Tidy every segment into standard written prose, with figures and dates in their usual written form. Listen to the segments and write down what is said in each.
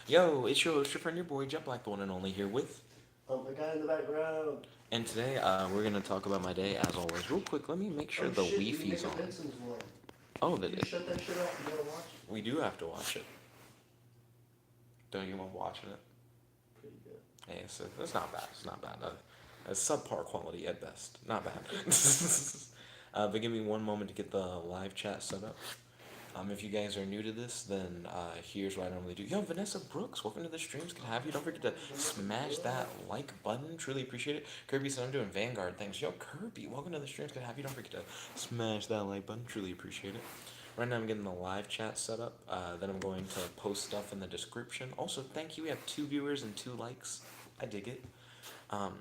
Yo, it's your host, your friend, your boy, Jet Black, the one and only here with. The guy in the background. And today, we're gonna talk about my day as always. Real quick, let me make sure Oh the shit, dude, Wi-Fi's on. Nickabenson's one. Oh, Did you shut that shit off? You gotta watch it. we do have to watch it. Don't you love watching it? Pretty good. Hey, it's not bad. It's not bad. It's subpar quality at best. Not bad. But give me one moment to get the live chat set up. If you guys are new to this, then here's what I normally do. Yo, Vanessa Brooks, welcome to the streams. Can I have you? Don't forget to smash that like button. Truly appreciate it. Kirby said I'm doing Vanguard things. Yo, Kirby, welcome to the streams. Can I have you? Don't forget to smash that like button. Truly appreciate it. Right now I'm getting the live chat set up. Then I'm going to post stuff in the description. Also, thank you. We have 2 viewers and 2 likes. I dig it. Um,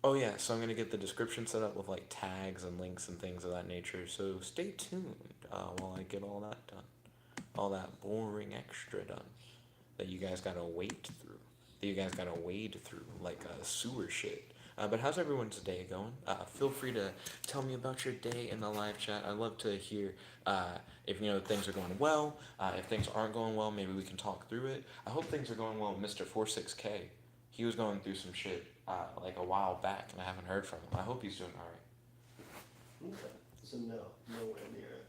Oh yeah, so I'm gonna get the description set up with like tags and links and things of that nature. So stay tuned while I get all that done, all that boring extra done that you guys gotta wait through, that you guys gotta wade through like sewer shit. But how's everyone's day going? Feel free to tell me about your day in the live chat. I'd love to hear if things are going well. If things aren't going well, maybe we can talk through it. I hope things are going well with Mr. 46K. He was going through some shit like a while back, and I haven't heard from him. I hope he's doing all right. Okay. So no, nowhere near it.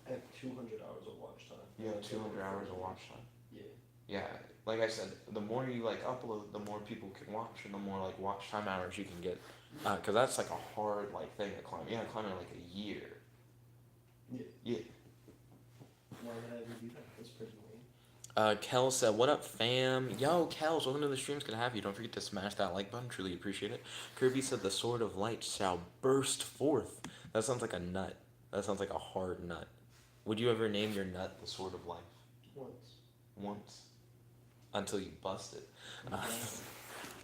I have 200 hours of watch time. You have 200 hours of watch time. Yeah. Yeah, like I said, the more you like upload, the more people can watch, and the more like watch time hours you can get. Cause that's like a hard like thing to climb. You gotta climb it like a year. Yeah. Yeah. Why would I ever do that? That's pretty lame. Kel said, "What up, fam? Yo, Kels, welcome to the streams. Good to have you. Don't forget to smash that like button. Truly appreciate it." Kirby said, "The sword of light shall burst forth." That sounds like a nut. That sounds like a hard nut. Would you ever name your nut the sword of life? Once. Once, until you bust it. Uh, Yeah.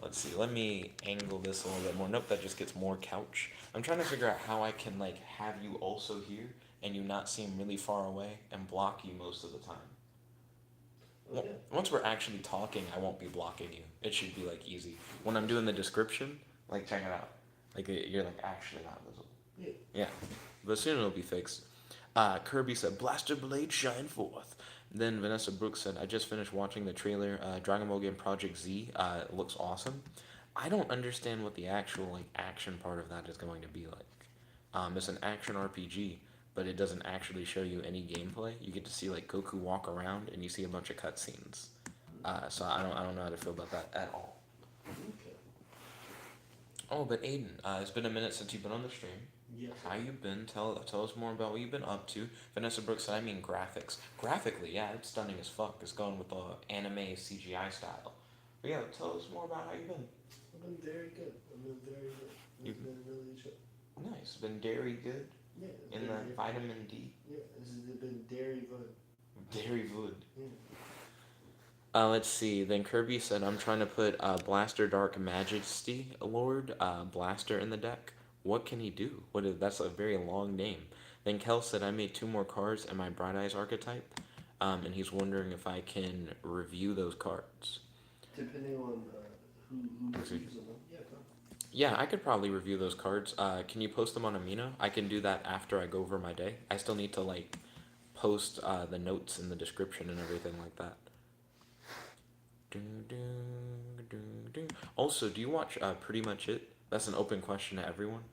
let's see. Let me angle this a little bit more. Nope, that just gets more couch. I'm trying to figure out how I can like have you also here and you not seem really far away and block you most of the time. Okay. Once we're actually talking, I won't be blocking you. It should be like easy. When I'm doing the description, like check it out. Like you're like actually not visible. Yeah. Yeah, but soon it'll be fixed. Kirby said, "Blaster blade shine forth." Then Vanessa Brooks said, "I just finished watching the trailer. Dragon Ball Game Project Z. It looks awesome. I don't understand what the actual like action part of that is going to be like. It's an action RPG, but it doesn't actually show you any gameplay. You get to see like Goku walk around, and you see a bunch of cutscenes. So I don't know how to feel about that at all. Okay. Oh, but Aiden, it's been a minute since you've been on the stream. Yes. How you been? Tell us more about what you've been up to. Vanessa Brooks said, I mean graphics. Graphically, yeah, it's stunning as fuck. It's going with the anime CGI style. But yeah, tell us more about how you've been. I've been very good. I've been very good. You It's been really chill. nice. Been dairy good Yeah. in the vitamin D. Yeah. It's been dairy good. Dairy good. Yeah. Let's see. Then Kirby said, I'm trying to put Blaster Dark Majesty Lord Blaster in the deck. What can he do? That's a very long name. Then Kel said, I made 2 more cards in my Bright Eyes archetype, and he's wondering if I can review those cards. Depending on who's Is it- using them. Yeah. Go. Yeah, I could probably review those cards. Can you post them on Amino? I can do that after I go over my day. I still need to like post the notes in the description and everything like that. Ding, ding, ding, ding. Also, do you watch Pretty Much It? That's an open question to everyone.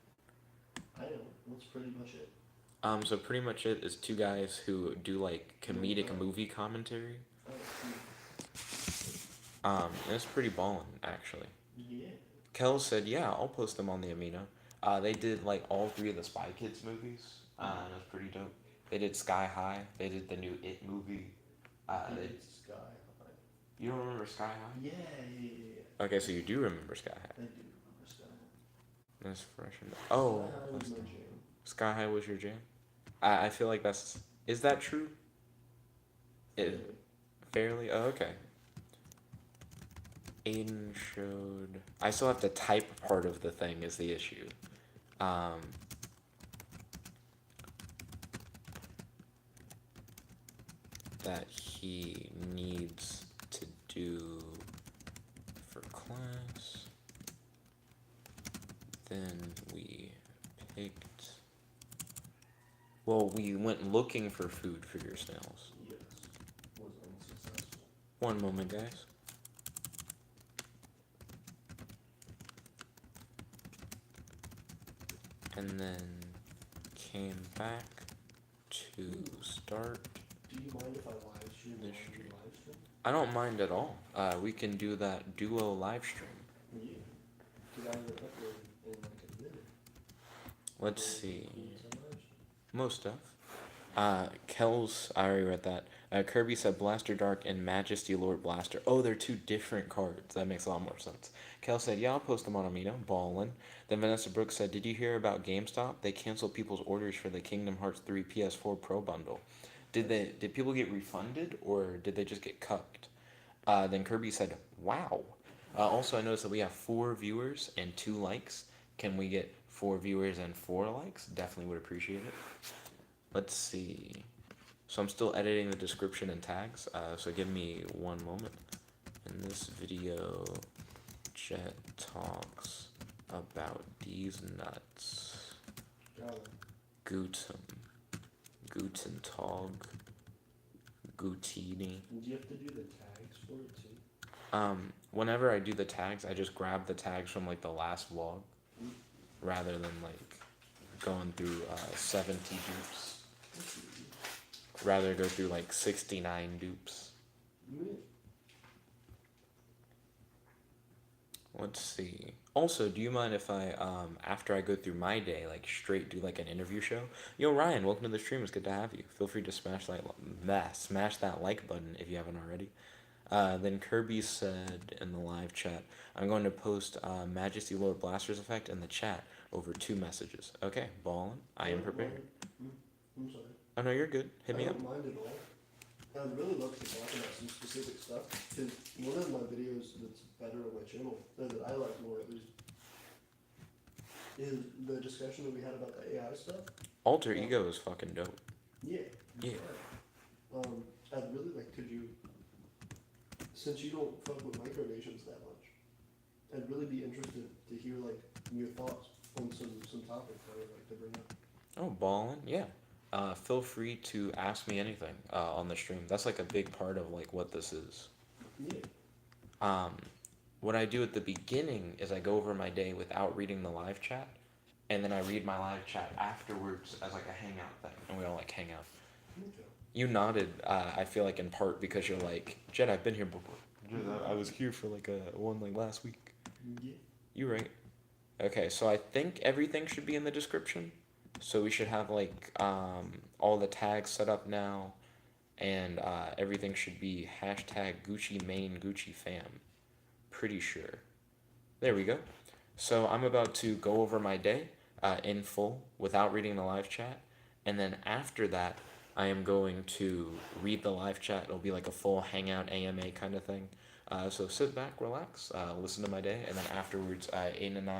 I know. That's pretty much it. So Pretty Much It is 2 guys who do like comedic No. movie commentary. Oh, And it's pretty ballin' actually. yeah. Kel said, "Yeah, I'll post them on the Amino." They did like all 3 of the Spy Kids movies. And it was pretty dope. They did Sky High. They did the new It movie. They, It's Sky High. you don't remember Sky High? Yeah, yeah, yeah. Okay, so you do remember Sky High. I do remember Sky High. That's fresh. Oh, Sky High was my jam. Sky High was your jam. I feel like that's is that true? It fairly. Oh, okay. Aiden showed. I still have to type part of the thing is the issue. Um, that he needs to do for class. Then we picked. Well, we went looking for food for your snails. Yes. Was unsuccessful. One moment, guys. And then came back to start. Do you mind if I live stream This while you stream. live stream? I don't mind at all. We can do that duo live stream. Yeah. Because I'm gonna upload in like a minute. Let's So, see. it's a live stream. Most stuff. Kells, I already read that. Kirby said Blaster Dark and Majesty Lord Blaster. Oh, they're two different cards. That makes a lot more sense. Kel said, yeah, I'll post them on Amino. Ballin'. Then Vanessa Brooks said, did you hear about GameStop? They canceled people's orders for the Kingdom Hearts 3 PS4 Pro bundle. Did people get refunded or did they just get cucked? Then Kirby said, wow. Also, I noticed that we have 4 viewers and 2 likes. Can we get 4 viewers and 4 likes? Definitely would appreciate it. Let's see. So I'm still editing the description and tags, so give me one moment. In this video, Jet talks about these nuts. Guten. Guten Tag. Gutini. And do you have to do the tags for it too? Whenever I do the tags, I just grab the tags from like the last vlog, rather than like going through 70 dupes. Rather go through like 69 dupes. Yeah. Let's see. Also, do you mind if I, after I go through my day, like straight do like an interview show? Yo, Ryan, welcome to the stream. It's good to have you. Feel free to smash that like button if you haven't already. Then Kirby said in the live chat, I'm going to post Majesty Lord Blaster's effect in the chat over 2 messages. Okay, ballin'. I am prepared. I'm sorry. Oh no, you're good. Hit me up. I don't mind at all. I'd really love to talk about some specific stuff, because one of my videos that's better on my channel, that I like more at least, is the discussion that we had about the AI stuff. Alter Ego is fucking dope. Yeah. Yeah. Right. I'd really like, could you, since you don't fuck with micronations that much, I'd really be interested to hear like your thoughts on some topics I would like to bring up. Oh, ballin', yeah. Feel free to ask me anything on the stream. That's like a big part of like what this is. Yeah. What I do at the beginning is I go over my day without reading the live chat, and then I read my live chat afterwards as like a hangout thing, and we all like hang out. Okay. You nodded, I feel like in part because you're like, Jed, I've been here before. I was here for like one like last week. Yeah. You right. Okay, so I think everything should be in the description. So we should have like all the tags set up now, and everything should be hashtag Gucci main Gucci fam. Pretty sure. There we go. So I'm about to go over my day in full without reading the live chat, and then after that I am going to read the live chat. It'll be like a full hangout AMA kind of thing. So sit back, relax, listen to my day, and then afterwards Aiden and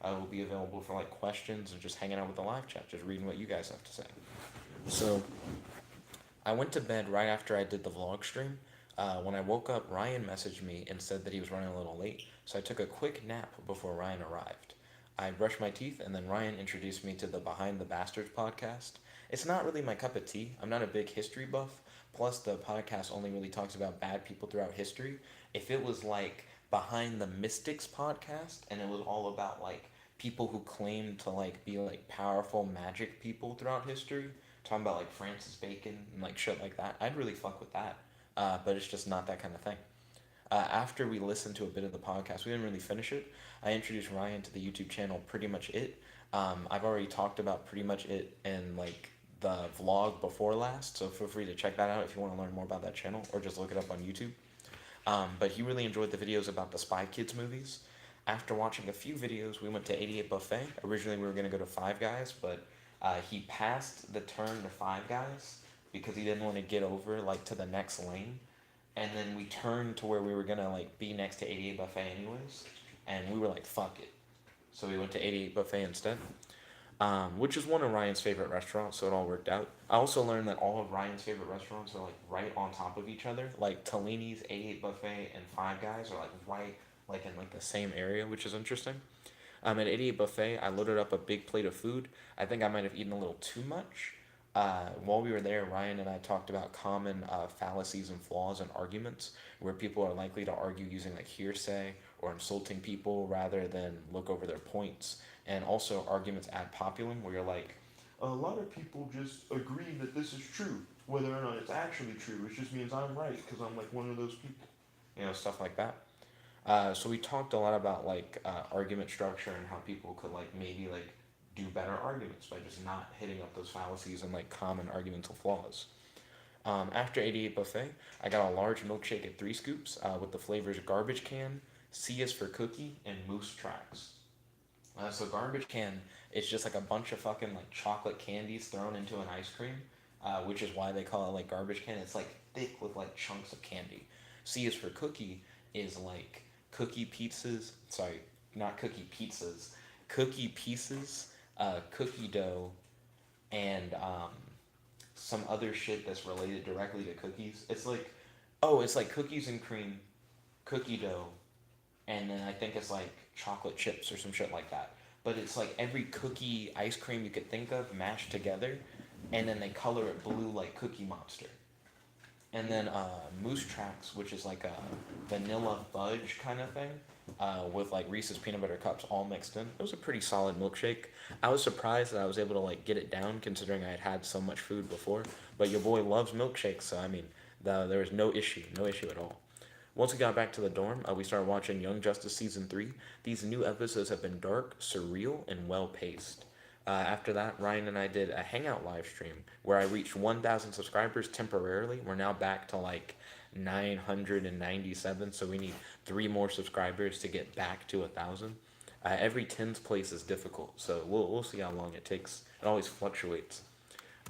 I will be available for like questions and just hanging out with the live chat, just reading what you guys have to say. So I went to bed right after I did the vlog stream. When I woke up, Ryan messaged me and said that he was running a little late, so I took a quick nap before Ryan arrived. I brushed my teeth, and then Ryan introduced me to the Behind the Bastards podcast. It's not really my cup of tea. I'm not a big history buff. Plus, the podcast only really talks about bad people throughout history. If it was like Behind the Mystics podcast, and it was all about like people who claim to like be like powerful magic people throughout history, talking about like Francis Bacon and like shit like that, I'd really fuck with that. But it's just not that kind of thing. After we listened to a bit of the podcast, we didn't really finish it. I introduced Ryan to the YouTube channel Pretty Much It. I've already talked about Pretty Much It in like the vlog before last, so feel free to check that out if you want to learn more about that channel, or just look it up on YouTube. But he really enjoyed the videos about the Spy Kids movies. After watching a few videos, we went to 88 Buffet. Originally, we were going to go to Five Guys, but he passed the turn to Five Guys because he didn't want to get over like to the next lane. And then we turned to where we were going to like be next to 88 Buffet anyways, and we were like, fuck it. So we went to 88 Buffet instead, which is one of Ryan's favorite restaurants, so it all worked out. I also learned that all of Ryan's favorite restaurants are like right on top of each other. Like Tellini's, 88 Buffet, and Five Guys are like right like in like the same area, which is interesting. At 88 Buffet, I loaded up a big plate of food. I think I might have eaten a little too much. While we were there, Ryan and I talked about common fallacies and flaws in arguments where people are likely to argue using like hearsay or insulting people rather than look over their points. And also arguments ad populum where you're like, a lot of people just agree that this is true, whether or not it's actually true. It just means I'm right because I'm like one of those people. Stuff like that. So we talked a lot about like argument structure and how people could like maybe like do better arguments by just not hitting up those fallacies and like common argumental flaws. After 88 buffet, I got a large milkshake at 3 scoops with the flavors garbage can, C is for cookie, and moose tracks. So garbage can is just like a bunch of fucking like chocolate candies thrown into an ice cream, which is why they call it like garbage can. It's like thick with like chunks of candy. C is for cookie is like cookie pizzas. Sorry, not cookie pizzas. Cookie pieces, cookie dough, and some other shit that's related directly to cookies. It's like cookies and cream, cookie dough, and then I think it's like chocolate chips or some shit like that. But it's like every cookie ice cream you could think of mashed together, and then they color it blue like Cookie Monster. And then Moose Tracks, which is like a vanilla fudge kind of thing, with like Reese's peanut butter cups all mixed in. It was a pretty solid milkshake. I was surprised that I was able to like get it down considering I had had so much food before. But your boy loves milkshakes, so I mean, there was no issue at all. Once we got back to the dorm, we started watching Young Justice season 3. These new episodes have been dark, surreal, and well paced. After that, Ryan and I did a hangout live stream where I reached 1,000 subscribers temporarily. We're now back to like 997, so we need 3 more subscribers to get back to 1,000. Every tens place is difficult, so we'll see how long it takes. It always fluctuates.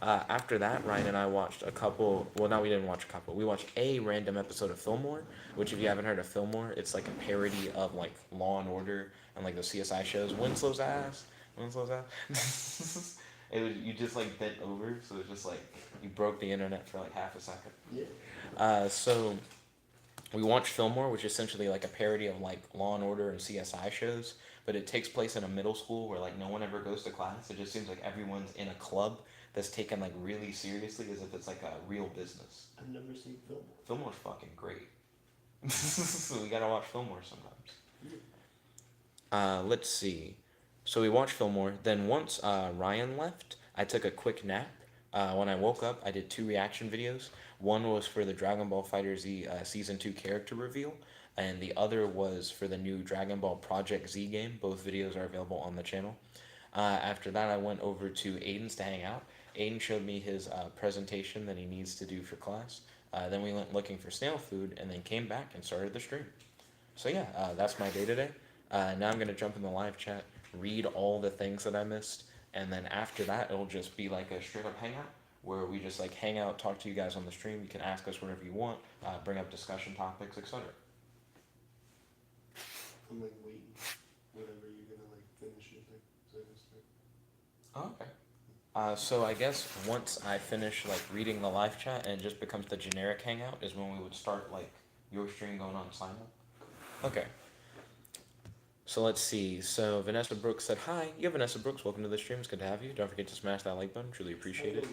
After that, Ryan and I watched a couple. Well, no, we didn't watch a couple. We watched a random episode of Fillmore, which, if you haven't heard of Fillmore, it's like a parody of like Law and Order and like the CSI shows. Winslow's ass. Winslow's ass. You just like bent over, so it's just like you broke the internet for like half a second. Yeah. So we watched Fillmore, which is essentially like a parody of like Law and Order and CSI shows, but it takes place in a middle school where like no one ever goes to class. It just seems like everyone's in a club that's taken like really seriously as if it's like a real business. I've never seen Fillmore. Fillmore's fucking great. So we gotta watch Fillmore sometimes. Let's see. So we watched Fillmore. Then once Ryan left, I took a quick nap. When I woke up, I did 2 reaction videos. One was for the Dragon Ball FighterZ Season 2 character reveal, and the other was for the new Dragon Ball Project Z game. Both videos are available on the channel. After that, I went over to Aiden's to hang out. Aiden showed me his presentation that he needs to do for class. Then we went looking for snail food, and then came back and started the stream. So yeah, that's my day today. Now I'm gonna jump in the live chat, read all the things that I missed, and then after that, it'll just be like a straight up hangout where we just like hang out, talk to you guys on the stream. You can ask us whatever you want, bring up discussion topics, etc. I'm like waiting. Whenever you're gonna like finish your thing. So I just like. Oh, okay. So I guess once I finish like reading the live chat and it just becomes the generic hangout is when we would start like your stream going on simul. Okay. So let's see. So Vanessa Brooks said, "Hi, yeah, Vanessa Brooks, welcome to the stream. It's good to have you. Don't forget to smash that like button. Truly appreciate it.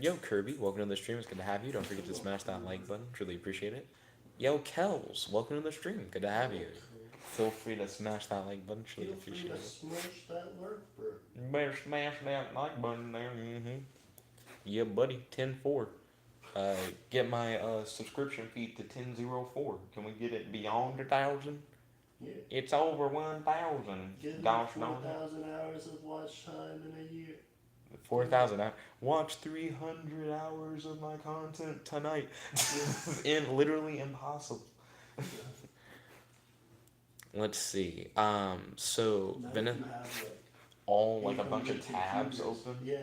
Yo, Kirby, welcome to the stream. It's good to have you. Don't forget to smash that like button. Truly appreciate it. Yo, Kels, welcome to the stream. Good to have you. Feel free to smash that like button. Truly appreciate it. Smash that like button. You better smash that like button there. Mm-hmm. Yeah, buddy. 10-4. Get my subscription fee to 10-04. Can we get it beyond 1,000? Yeah. It's over 1,000. Get Gosh, 4,000 hours of watch time in a year. 4,000 hours. Watch 300 hours of my content tonight. Literally impossible. Let's see. So Now Venice, you have like all like a bunch 800 of tabs computers. open. Yeah.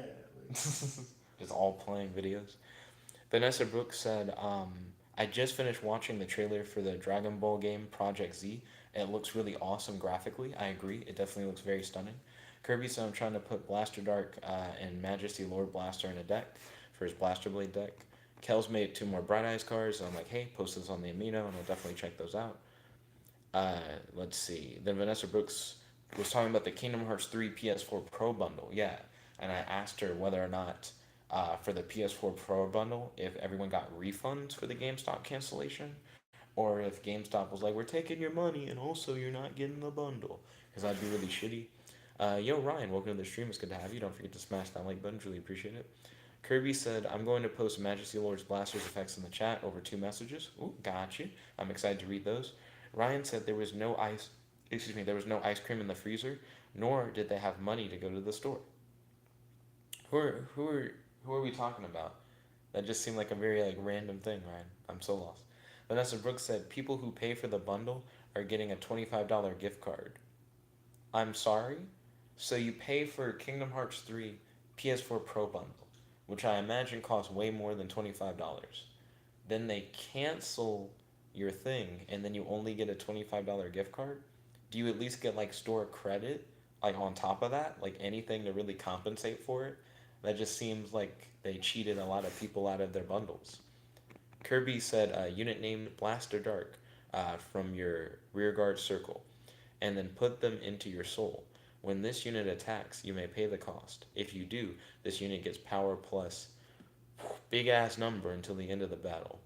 Like, Just all playing videos. Vanessa Brooks said, I just finished watching the trailer for the Dragon Ball game Project Z. It looks really awesome graphically. I agree. It definitely looks very stunning. Kirby said I'm trying to put Blaster Dark and Majesty Lord Blaster in a deck for his Blaster Blade deck. Kel's made 2 more Bright Eyes cards. So I'm like, hey, post this on the Amino, and I'll definitely check those out. Let's see. Then Vanessa Brooks was talking about the Kingdom Hearts 3 PS4 Pro bundle. Yeah. and I asked her whether or not for the PS4 Pro bundle, if everyone got refunds for the GameStop cancellation, or if GameStop was like, we're taking your money and also you're not getting the bundle, because that'd be really shitty. Yo, Ryan, welcome to the stream. It's good to have you. Don't forget to smash that like button. Really appreciate it. Kirby said, I'm going to post Majesty Lord's Blasters effects in the chat over 2 messages. Ooh, got you. I'm excited to read those. Ryan said there was no ice cream in the freezer, nor did they have money to go to the store. Who are who are who are we talking about? That just seemed like a very like random thing, Ryan. I'm so lost. Vanessa Brooks said people who pay for the bundle are getting a $25 gift card. I'm sorry? So you pay for Kingdom Hearts 3 PS4 Pro bundle, which I imagine costs way more than $25. Then they cancel your thing and then you only get a $25 gift card? Do you at least get like store credit like on top of that? Like anything to really compensate for it? That just seems like they cheated a lot of people out of their bundles. Kirby said unit named Blaster Dark from your rearguard circle, and then put them into your soul. When this unit attacks, you may pay the cost. If you do, this unit gets power plus big ass number until the end of the battle.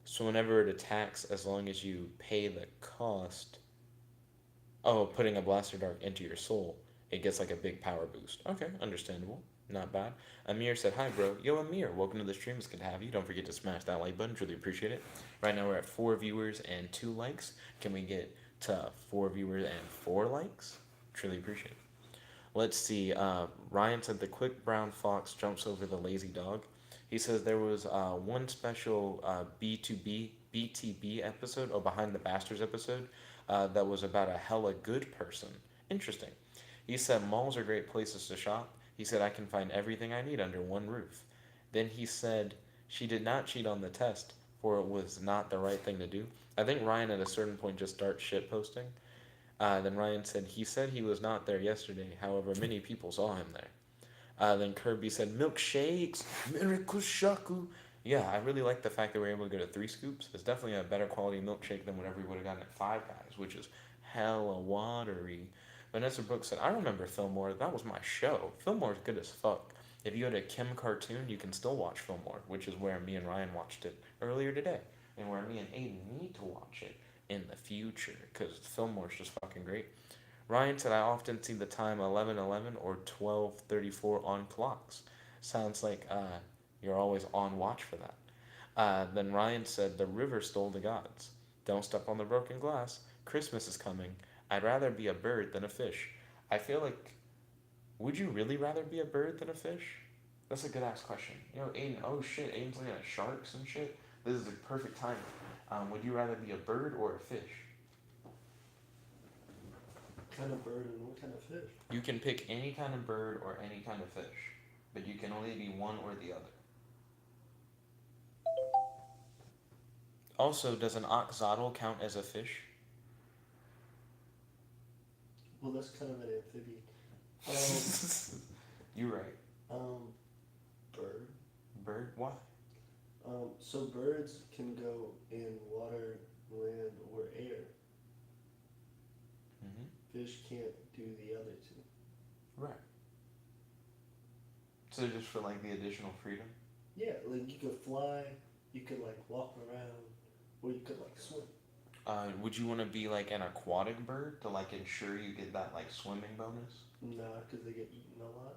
So whenever it attacks, as long as you pay the cost, oh, putting a Blaster Dart into your soul, it gets like a big power boost. Okay, understandable. Not bad. Amir said, hi, bro. Yo, Amir, welcome to the stream. It's good to have you. Don't forget to smash that like button. Really appreciate it. Right now, we're at 4 viewers and 2 likes. Can we get to 4 viewers and 4 likes? Truly appreciate it. Let's see. Ryan said, the quick brown fox jumps over the lazy dog. He says there was one special BTB episode, or Behind the Bastards episode, that was about a hella good person. Interesting. He said malls are great places to shop. He said I can find everything I need under one roof. Then he said she did not cheat on the test, for it was not the right thing to do. I think Ryan at a certain point just starts shit posting. Then Ryan said he was not there yesterday. However, many people saw him there. Then Kirby said milkshakes, Mirakushaku. Yeah, I really like the fact that we are able to go to 3 scoops. It's definitely a better quality milkshake than whatever we would have gotten at Five Guys, which is hella watery. Vanessa Brooks said, I remember Fillmore. That was my show. Fillmore's good as fuck. If you go to Kim Cartoon, you can still watch Fillmore, which is where me and Ryan watched it earlier today, and where me and Aiden need to watch it in the future, because Fillmore's just fucking great. Ryan said, I often see the time 11:11 or 12:34 on clocks. Sounds like you're always on watch for that. Then Ryan said, the river stole the gods. Don't step on the broken glass. Christmas is coming. I'd rather be a bird than a fish. I feel like, would you really rather be a bird than a fish? That's a good ass question. Yo, Aiden, oh shit, Aiden's looking at sharks and shit. This is the perfect timing. Would you rather be a bird or a fish? Kind of bird and what kind of fish? You can pick any kind of bird or any kind of fish, but you can only be one or the other. Also, does an oxodal count as a fish? Well, that's kind of an amphibian. You're right. Bird. Bird? Why? So birds can go in water, land, or air. Mm-hmm. Fish can't do the other two. Right. So just for like the additional freedom? Yeah, like you could fly, you could like walk around, or you could like swim. Would you want to be like an aquatic bird to like ensure you get that like swimming bonus? Nah, because they get eaten a lot.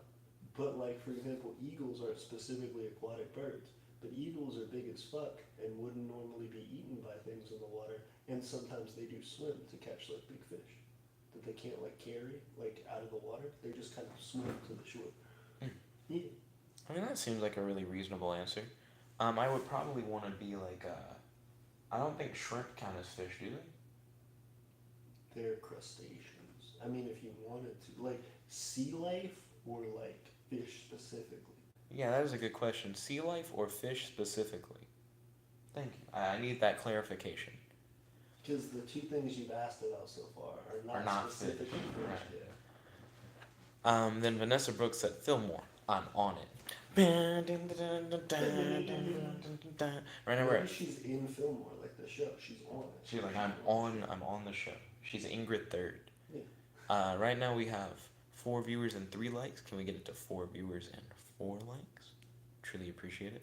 But like for example, eagles are specifically aquatic birds. But eagles are big as fuck and wouldn't normally be eaten by things in the water. And sometimes they do swim to catch like big fish that they can't like carry like out of the water. They just kind of swim to the shore. Yeah. I mean, that seems like a really reasonable answer. I would probably want to be like I don't think shrimp count as fish, do they? They're crustaceans. I mean, if you wanted to, like sea life or like fish specifically. Yeah, that is a good question. Sea life or fish specifically? Thank you. I need that clarification. Because the 2 things you've asked about so far are not specifically fish. Right. Yeah. Then Vanessa Brooks said, Fillmore, I'm on it. Right now, Maybe she's in Fillmore, like the show. She's on it. She's like, I'm on the show. She's Ingrid Third. Yeah. Right now we have 4 viewers and 3 likes. Can we get it to 4 viewers and 4 likes? Truly appreciate it.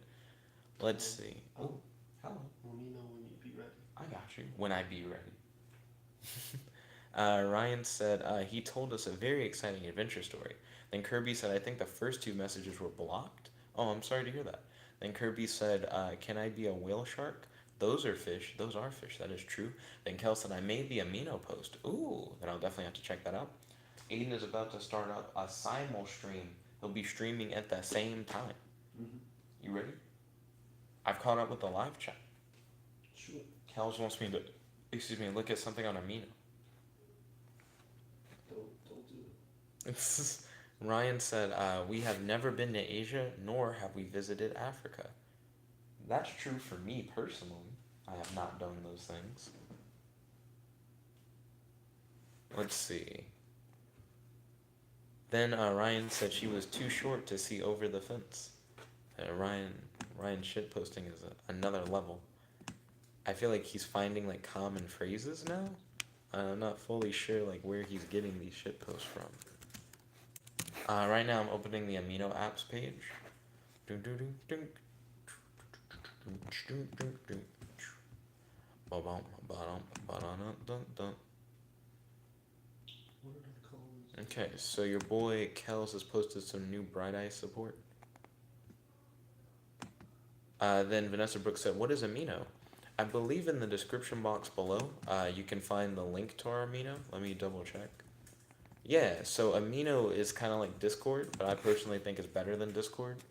Let's see. Oh, hello. Let me know when you be ready. I got you. When I be ready. Ryan said he told us a very exciting adventure story. Then Kirby said, I think the first 2 messages were blocked. Oh, I'm sorry to hear that. Then Kirby said, can I be a whale shark? Those are fish. Those are fish. That is true. Then Kel said, I made the amino post. Ooh, then I'll definitely have to check that out. Aiden is about to start up a simul stream. He'll be streaming at the same time. Mm-hmm. You ready? I've caught up with the live chat. Sure. Kels wants me to, look at something on amino. Don't do it. Ryan said, we have never been to Asia, nor have we visited Africa. That's true for me personally. I have not done those things. Let's see. Then Ryan said she was too short to see over the fence. Ryan shitposting is another level. I feel like he's finding like common phrases now. I'm not fully sure like where he's getting these shitposts from. Right now I'm opening the amino apps page. What are the colors? Okay, so your boy Kels has posted some new Bright Eye support. Then Vanessa Brooks said, what is amino? I believe in the description box below, you can find the link to our amino. Let me double check. Yeah, so amino is kind of like Discord, but I personally think it's better than Discord.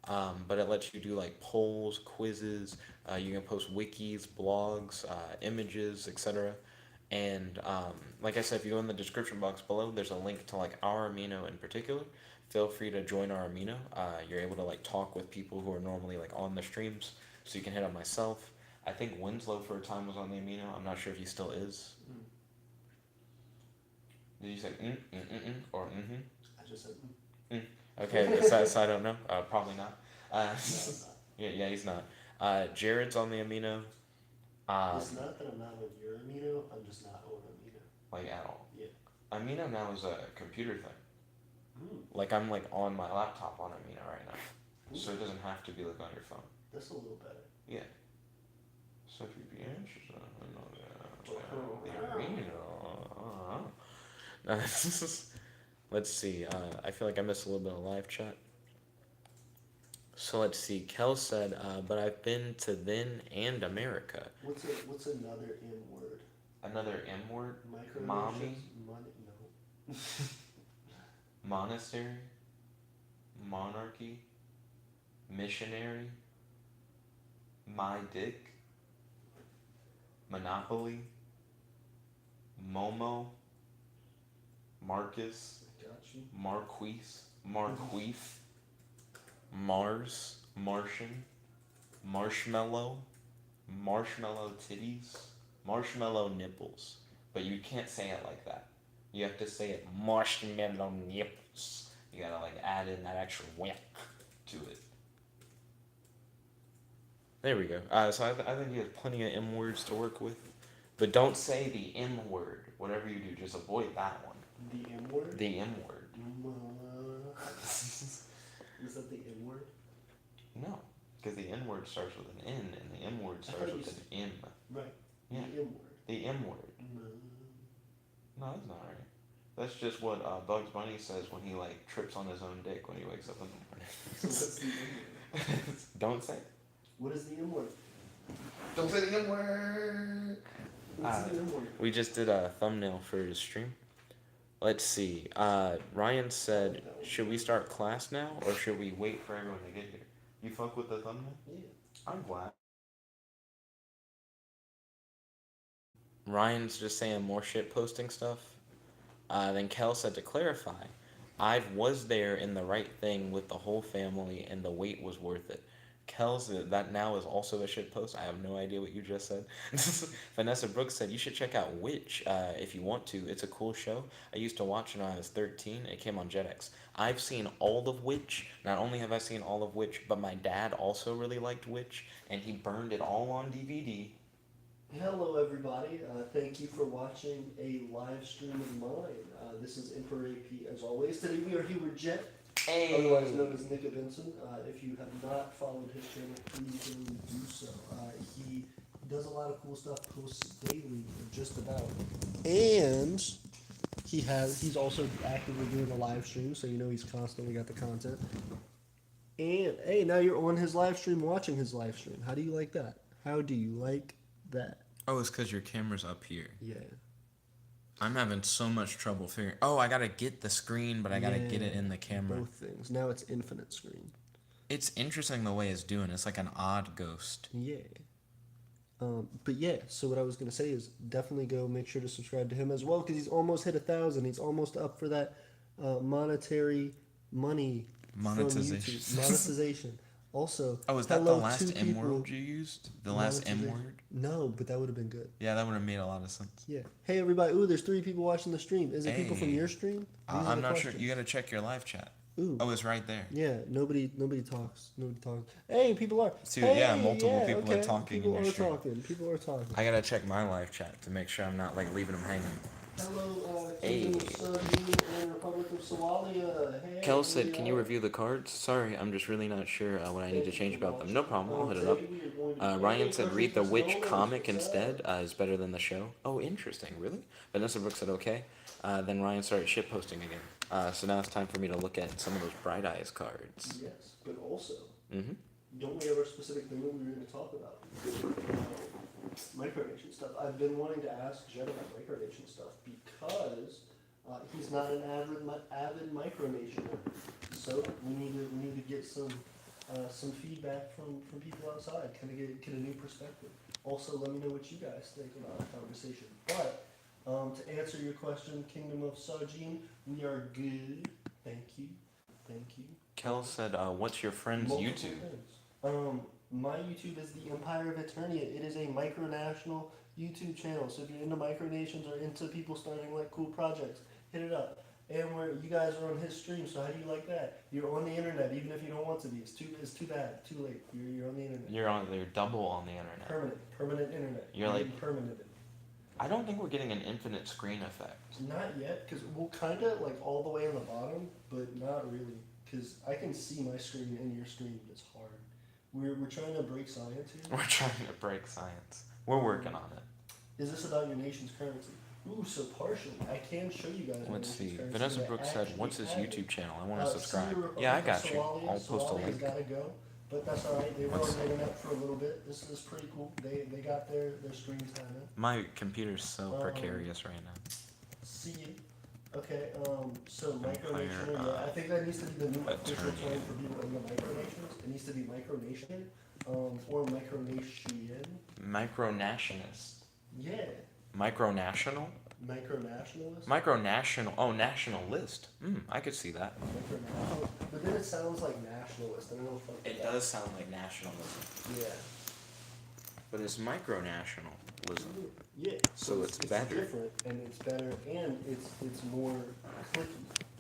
But it lets you do like polls, quizzes, you can post wikis, blogs, images, etc. And like I said, if you go in the description box below, there's a link to like our amino in particular. Feel free to join our amino. You're able to like talk with people who are normally like on the streams, so you can hit up myself. I think Winslow for a time was on the amino. I'm not sure if he still is. Mm. Did you say or mm-hmm? I just said Okay, so I don't know. Probably not. No, Yeah, he's not. Jared's on the amino. it's not that I'm not on your amino, I'm just not on amino. Like at all. Yeah. Amino now is a computer thing. Mm. Like I'm like on my laptop on amino right now, so it doesn't have to be like on your phone. That's a little better. Yeah. So if you'd be interested, the amino. Let's see. I feel like I missed a little bit of live chat. So let's see. Kel said, but I've been to then and America. What's another M word? Another M word? Micronations? Mommy? No. Monastery? Monarchy? Missionary? My dick? Monopoly? Momo? Marcus? Got you. Marquise? Mars? Martian? Marshmallow? Marshmallow titties? Marshmallow nipples. But you can't say it like that. You have to say it marshmallow nipples. You gotta like add in that extra whack to it. There we go. So I think you have plenty of M words to work with. But don't say the M word. Whatever you do, just avoid that one. The M word? The M word. Is that the N word? No, because the N word starts with an N and the M word starts with an M. Right. Yeah. The M word. The M word. No, that's not right. That's just what Bugs Bunny says when he like trips on his own dick when he wakes up in the morning. So what's the M word? Don't say it. What is the M word? Don't say the M word. What's the M word? We just did a thumbnail for his stream. Let's see. Ryan said, should we start class now or should we wait for everyone to get here? You fuck with the thumbnail? Yeah. I'm glad. Ryan's just saying more shit posting stuff. Then Kel said to clarify, I was there in the right thing with the whole family and the wait was worth it. Kel's that now is also a shit post. I have no idea what you just said. Vanessa Brooks said you should check out Witch if you want to. It's a cool show. I used to watch it when I was 13. It came on Jetix. I've seen all of Witch. Not only have I seen all of Witch, but my dad also really liked Witch, and he burned it all on DVD. Hello, everybody. Thank you for watching a live stream of mine. This is Emperor AP as always. Today we are here with Jet, otherwise known as Nickabenson. If you have not followed his channel, please do so. He does a lot of cool stuff, posts daily, just about. And he's also actively doing a live stream, so you know he's constantly got the content. And hey, now you're on his live stream, watching his live stream. How do you like that? How do you like that? Oh, it's because your camera's up here. Yeah. I'm having so much trouble figuring. Oh, I gotta get the screen, but I gotta get it in the camera. Both things. Now it's infinite screen. It's interesting the way it's doing. It's like an odd ghost. Yeah. But yeah, so what I was gonna say is definitely go make sure to subscribe to him as well because he's almost hit 1,000. He's almost up for that monetary money. Monetization. Monetization. Also, oh, is that the last M word you used? The last M word? No, but that would have been good. Yeah, that would have made a lot of sense. Yeah. Hey, everybody. Ooh, there's 3 people watching the stream. Is it people from your stream? I'm not sure. You got to check your live chat. Ooh. Oh, it's right there. Yeah, nobody talks. Nobody talks. Hey, people are. See, hey, yeah, multiple people okay. are talking People in your are stream. talking. People are talking. I got to check my live chat to make sure I'm not, like, leaving them hanging. Hello, Hey. Kingdom of Somalia and Republic of Somalia. Hey, Kel said, can you review the cards? Sorry, I'm just really not sure what I need to change about them. No problem, I'll hit it up. Ryan said, read the Witch comic instead, is better than the show. Oh, interesting, really? Vanessa Brooks said, okay. Then Ryan started shitposting again. So now it's time for me to look at some of those Bright Eyes cards. Yes, but also, Mm-hmm. don't we have our specific thing that we were going to talk about? Micronation stuff. I've been wanting to ask Jen about micronation stuff because he's not an avid micronationer. So we need to get some feedback from people outside, kind of get a new perspective. Also, let me know what you guys think about the conversation. But to answer your question, Kingdom of Sajin, we are good. Thank you. Kel said, what's your friend's Multiple YouTube? things. My YouTube is the Empire of Eternia. It is a micronational YouTube channel. So if you're into micronations or into people starting like cool projects, hit it up. And you guys are on his stream, so how do you like that? You're on the internet, even if you don't want to be. It's too bad, too late. You're on the internet. You're double on the internet. Permanent internet. You're like permanent. I don't think we're getting an infinite screen effect. Not yet, because we'll kind of like all the way on the bottom, but not really. Because I can see my screen and your screen. It's hard. We're trying to break science here. We're trying to break science. We're working on it. Is this about your nation's currency? Ooh, so partially. I can show you guys. Let's see. Vanessa Brooks said, what's his YouTube channel? I want to subscribe. Yeah, I got you. I'll post a link. Gotta go, but that's alright. They were on the internet for a little bit. This is pretty cool. They got their screen time in. My computer's so precarious right now. See you. Okay, so micronation, yeah, I think that needs to be the new official term for people in the micronations. It needs to be micronation, or micronation. Micronationist. Yeah. Micronational? Micronationalist? Micronational. Oh, nationalist. I could see that. Micronational. But then it sounds like nationalist. I don't know if It does sound like nationalism. Yeah. But it's micronationalism. Yeah. So it's better. Different, and it's better, and it's more clicky.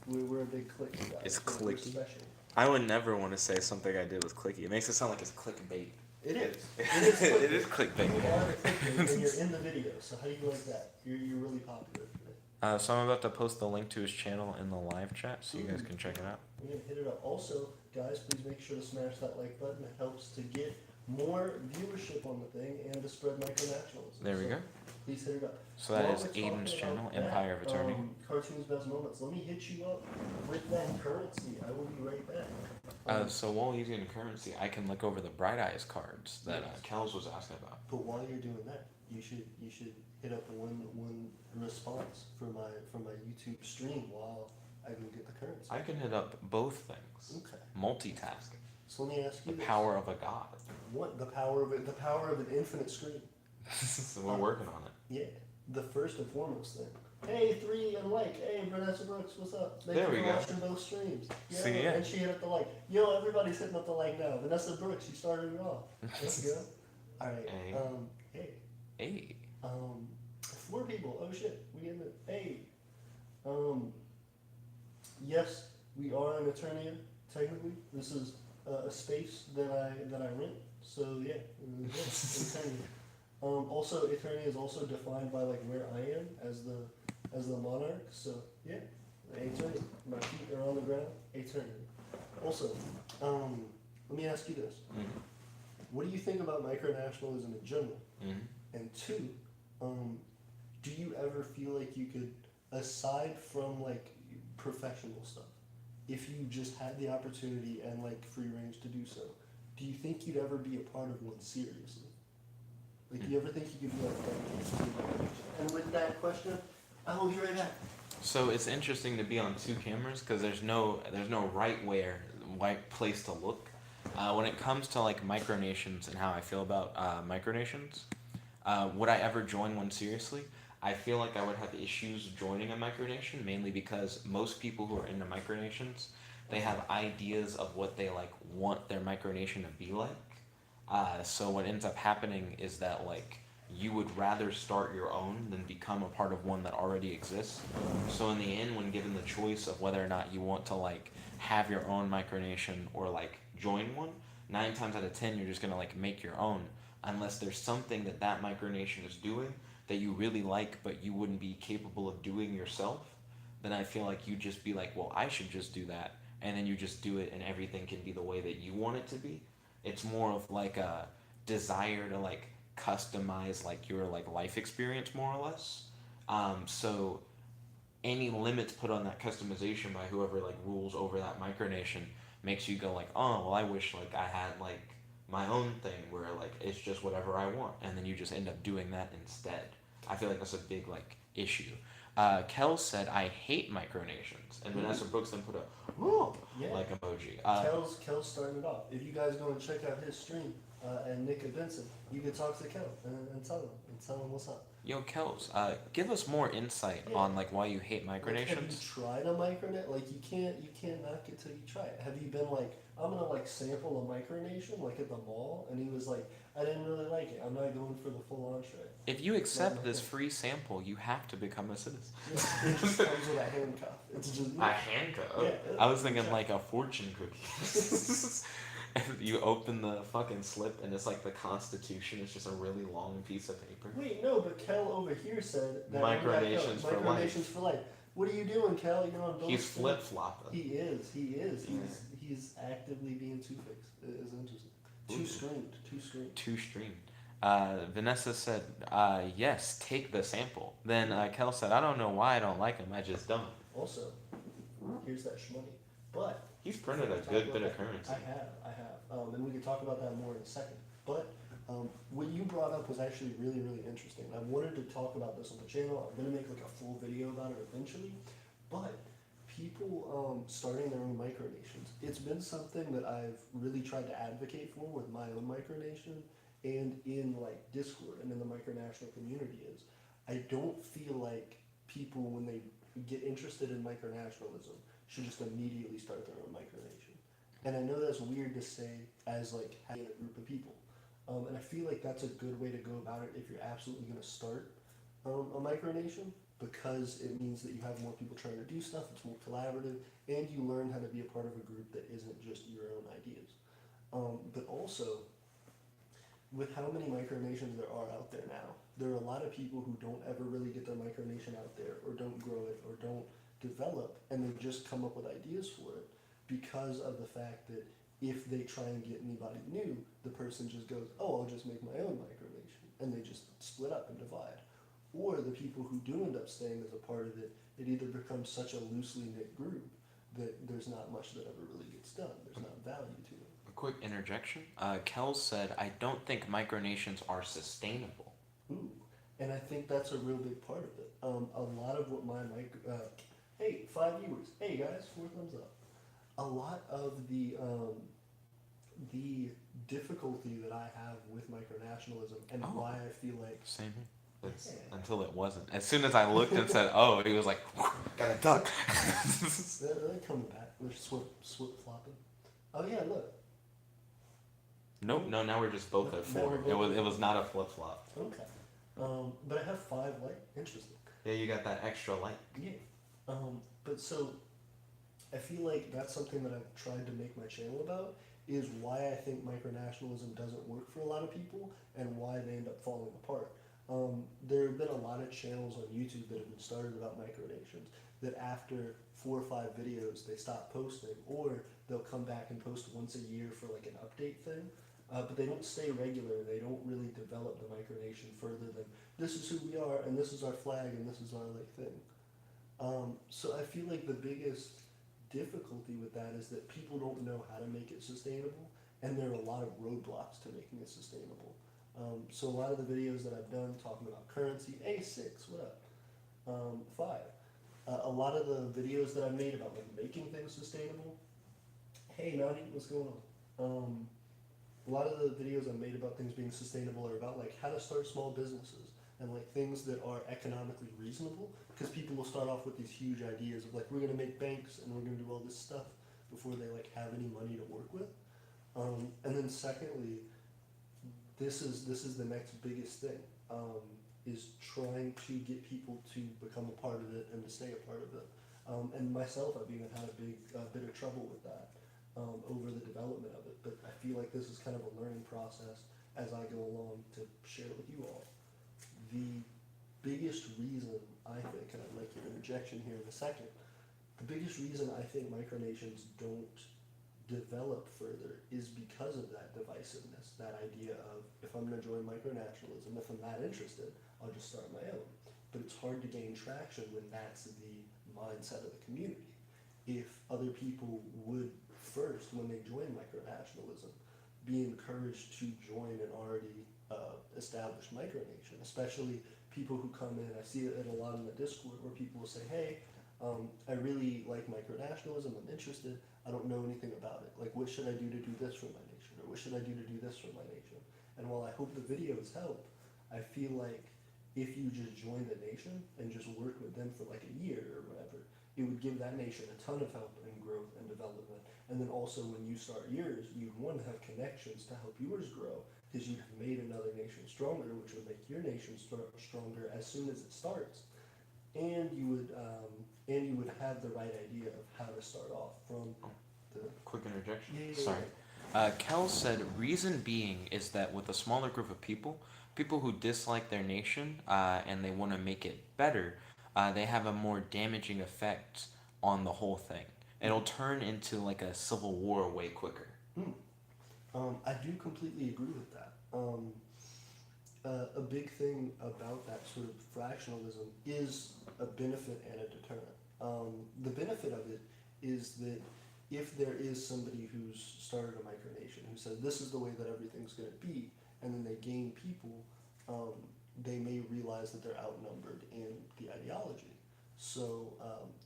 We're a big clicky guy. It's We're clicky. special. I would never want to say something I did was clicky. It makes it sound like it's clickbait. It is. It is clickbait. You are clickbait, and you're in the video. So how do you like that? You're really popular today. So I'm about to post the link to his channel in the live chat, so you guys can check it out. We're gonna hit it up. Also, guys, please make sure to smash that like button. It helps to get more viewership on the thing and to spread micronationalism. There we go. Please hit it up. So that While is we're talking Aiden's channel, about that, Empire of Eternity. Cartoons Best Moments. Let me hit you up with that currency. I will be right back. So while he's getting currency, I can look over the Bright Eyes cards that Kels was asking about. But while you're doing that, you should hit up one response for my YouTube stream while I go get the currency. I can hit up both things. Okay. Multitasking. So let me ask you The this. power of a god. What the power of it? The power of an infinite screen. So we're working on it. Yeah. The first and foremost thing. Hey, 3 and like. Hey, Vanessa Brooks, what's up? Thank There you we for go. watching both streams. Yeah, See, yeah. And she hit up the like. Yo, everybody's hitting up the like now. Vanessa Brooks, you started it off. Let's go. All right. Hey. Hey. Hey. 4 people. Oh shit. We getting it. Hey. Yes, we are in Eternia. Technically, this is a space that I rent. So yeah, Eternia. Also, eternity is also defined by like where I am as the monarch. So yeah, eternity. My feet are on the ground. Eternity. Also, let me ask you this: Mm-hmm. what do you think about micronationalism in general? Mm-hmm. And two, do you ever feel like you could, aside from like professional stuff, if you just had the opportunity and like free range to do so, do you think you'd ever be a part of one seriously? Like, do you ever think you could be like dedicated to micronation? And with that question, I will be right back. So it's interesting to be on two cameras because there's no right place to look. When it comes to like micronations and how I feel about micronations, would I ever join one seriously? I feel like I would have issues joining a micronation mainly because most people who are into micronations, they have ideas of what they like want their micronation to be like. So what ends up happening is that like you would rather start your own than become a part of one that already exists. So in the end, when given the choice of whether or not you want to like have your own micronation or like join one, 9 times out of 10 you're just gonna like make your own unless there's something that that micronation is doing that you really like but you wouldn't be capable of doing yourself. Then I feel like you just be like, well, I should just do that, and then you just do it, and everything can be the way that you want it to be. It's more of like a desire to like customize like your like life experience more or less. So any limits put on that customization by whoever like rules over that micronation makes you go like, oh well, I wish like I had like my own thing where like it's just whatever I want, and then you just end up doing that instead. I feel like that's a big like issue. Kel said I hate micronations, and Vanessa Brooks then put a oh Yeah. like emoji. Kel's starting it off. If you guys go and check out his stream and Nickabenson, you can talk to Kel and tell him what's up. Yo, Kels, give us more insight Yeah. on like why you hate Like, have you micronations. tried a micronation? Like you can't knock it till you try it. Have you been like, I'm gonna like sample a micronation like at the mall, and he was like, I didn't really like it. I'm not going for the full entree. If you accept this free sample, you have to become a citizen. Yeah, it just comes with a handcuff. It's just A handcuff. Yeah, I was thinking like a fortune cookie. You open the fucking slip and it's like the Constitution. It's just a really long piece of paper. Wait, no, but Kel over here said that Micronations for life. micronations for life. What are you doing, Cal? You're on both. He's flip flopping. He is. Yeah. He's actively being two-faced. It is interesting. Two screamed. Two streamed. Vanessa said, yes, take the sample. Then Kel said, I don't know why I don't like him. I just don't. Also, here's that shmoney. But He's printed a good bit of currency. I have. And we can talk about that more in a second. But what you brought up was actually really, really interesting. I wanted to talk about this on the channel. I'm gonna make like a full video about it eventually. But people starting their own micronations, it's been something that I've really tried to advocate for with my own micronation and in like Discord and in the micronational community is I don't feel like people when they get interested in micronationalism should just immediately start their own micronation. And I know that's weird to say as like having a group of people. And I feel like that's a good way to go about it if you're absolutely going to start a micronation, because it means that you have more people trying to do stuff, it's more collaborative, and you learn how to be a part of a group that isn't just your own ideas. But also, with how many micronations there are out there now, there are a lot of people who don't ever really get their micronation out there, or don't grow it, or don't develop, and they just come up with ideas for it because of the fact that if they try and get anybody new, the person just goes, oh, I'll just make my own micronation, and they just split up and divide. Or the people who do end up staying as a part of it, it either becomes such a loosely knit group that there's not much that ever really gets done. There's not value to it. A quick interjection. Kel said, I don't think micronations are sustainable. Ooh, and I think that's a real big part of it. A lot of what my hey, 5 viewers. Hey guys, 4 thumbs up. A lot of the difficulty that I have with micronationalism and why I feel like Same here. Until it wasn't. As soon as I looked and said, oh, he was like, got a duck. they're coming back. They're swip flopping. Oh yeah, look. Nope, no, now we're just both at 4. It was not a flip flop. Okay. But I have 5 light. Interesting. Yeah, you got that extra light. Yeah. But so I feel like that's something that I've tried to make my channel about, is why I think micronationalism doesn't work for a lot of people and why they end up falling apart. There have been a lot of channels on YouTube that have been started about micronations that after 4 or 5 videos they stop posting, or they'll come back and post once a year for like an update thing. But they don't stay regular. They don't really develop the micronation further than this is who we are and this is our flag and this is our like thing. So I feel like the biggest difficulty with that is that people don't know how to make it sustainable, and there are a lot of roadblocks to making it sustainable. So a lot of the videos that I've done talking about currency, A6, what up? 5. A lot of the videos that I've made about like making things sustainable, hey Mountie, what's going on? A lot of the videos I've made about things being sustainable are about like how to start small businesses and like things that are economically reasonable, because people will start off with these huge ideas of like we're gonna make banks and we're gonna do all this stuff before they like have any money to work with. And then secondly, this is the next biggest thing, is trying to get people to become a part of it and to stay a part of it. And myself, I've even had a bit of trouble with that over the development of it. But I feel like this is kind of a learning process as I go along to share with you all. The biggest reason I think, and I'd like your interjection here in a second, the biggest reason I think micronations don't develop further is because of that divisiveness, that idea of if I'm going to join micronationalism, if I'm that interested, I'll just start my own. But it's hard to gain traction when that's the mindset of the community. If other people would first, when they join micronationalism, be encouraged to join an already established micronation, especially people who come in, I see it a lot in the Discord where people will say, hey, I really like micronationalism, I'm interested, I don't know anything about it. Like, what should I do to do this for my nation? Or what should I do to do this for my nation? And while I hope the videos help, I feel like if you just join the nation and just work with them for like a year or whatever, it would give that nation a ton of help and growth and development. And then also when you start yours, you'd want to have connections to help yours grow, because you've made another nation stronger, which would make your nation stronger as soon as it starts. And you would have the right idea of how to start off from the... Quick interjection. Yeah. Sorry. Kel said, reason being is that with a smaller group of people who dislike their nation and they want to make it better, they have a more damaging effect on the whole thing. It'll turn into like a civil war way quicker. I do completely agree with that. A big thing about that sort of fractionalism is a benefit and a deterrent. The benefit of it is that if there is somebody who's started a micronation who says this is the way that everything's going to be, and then they gain people, they may realize that they're outnumbered in the ideology. So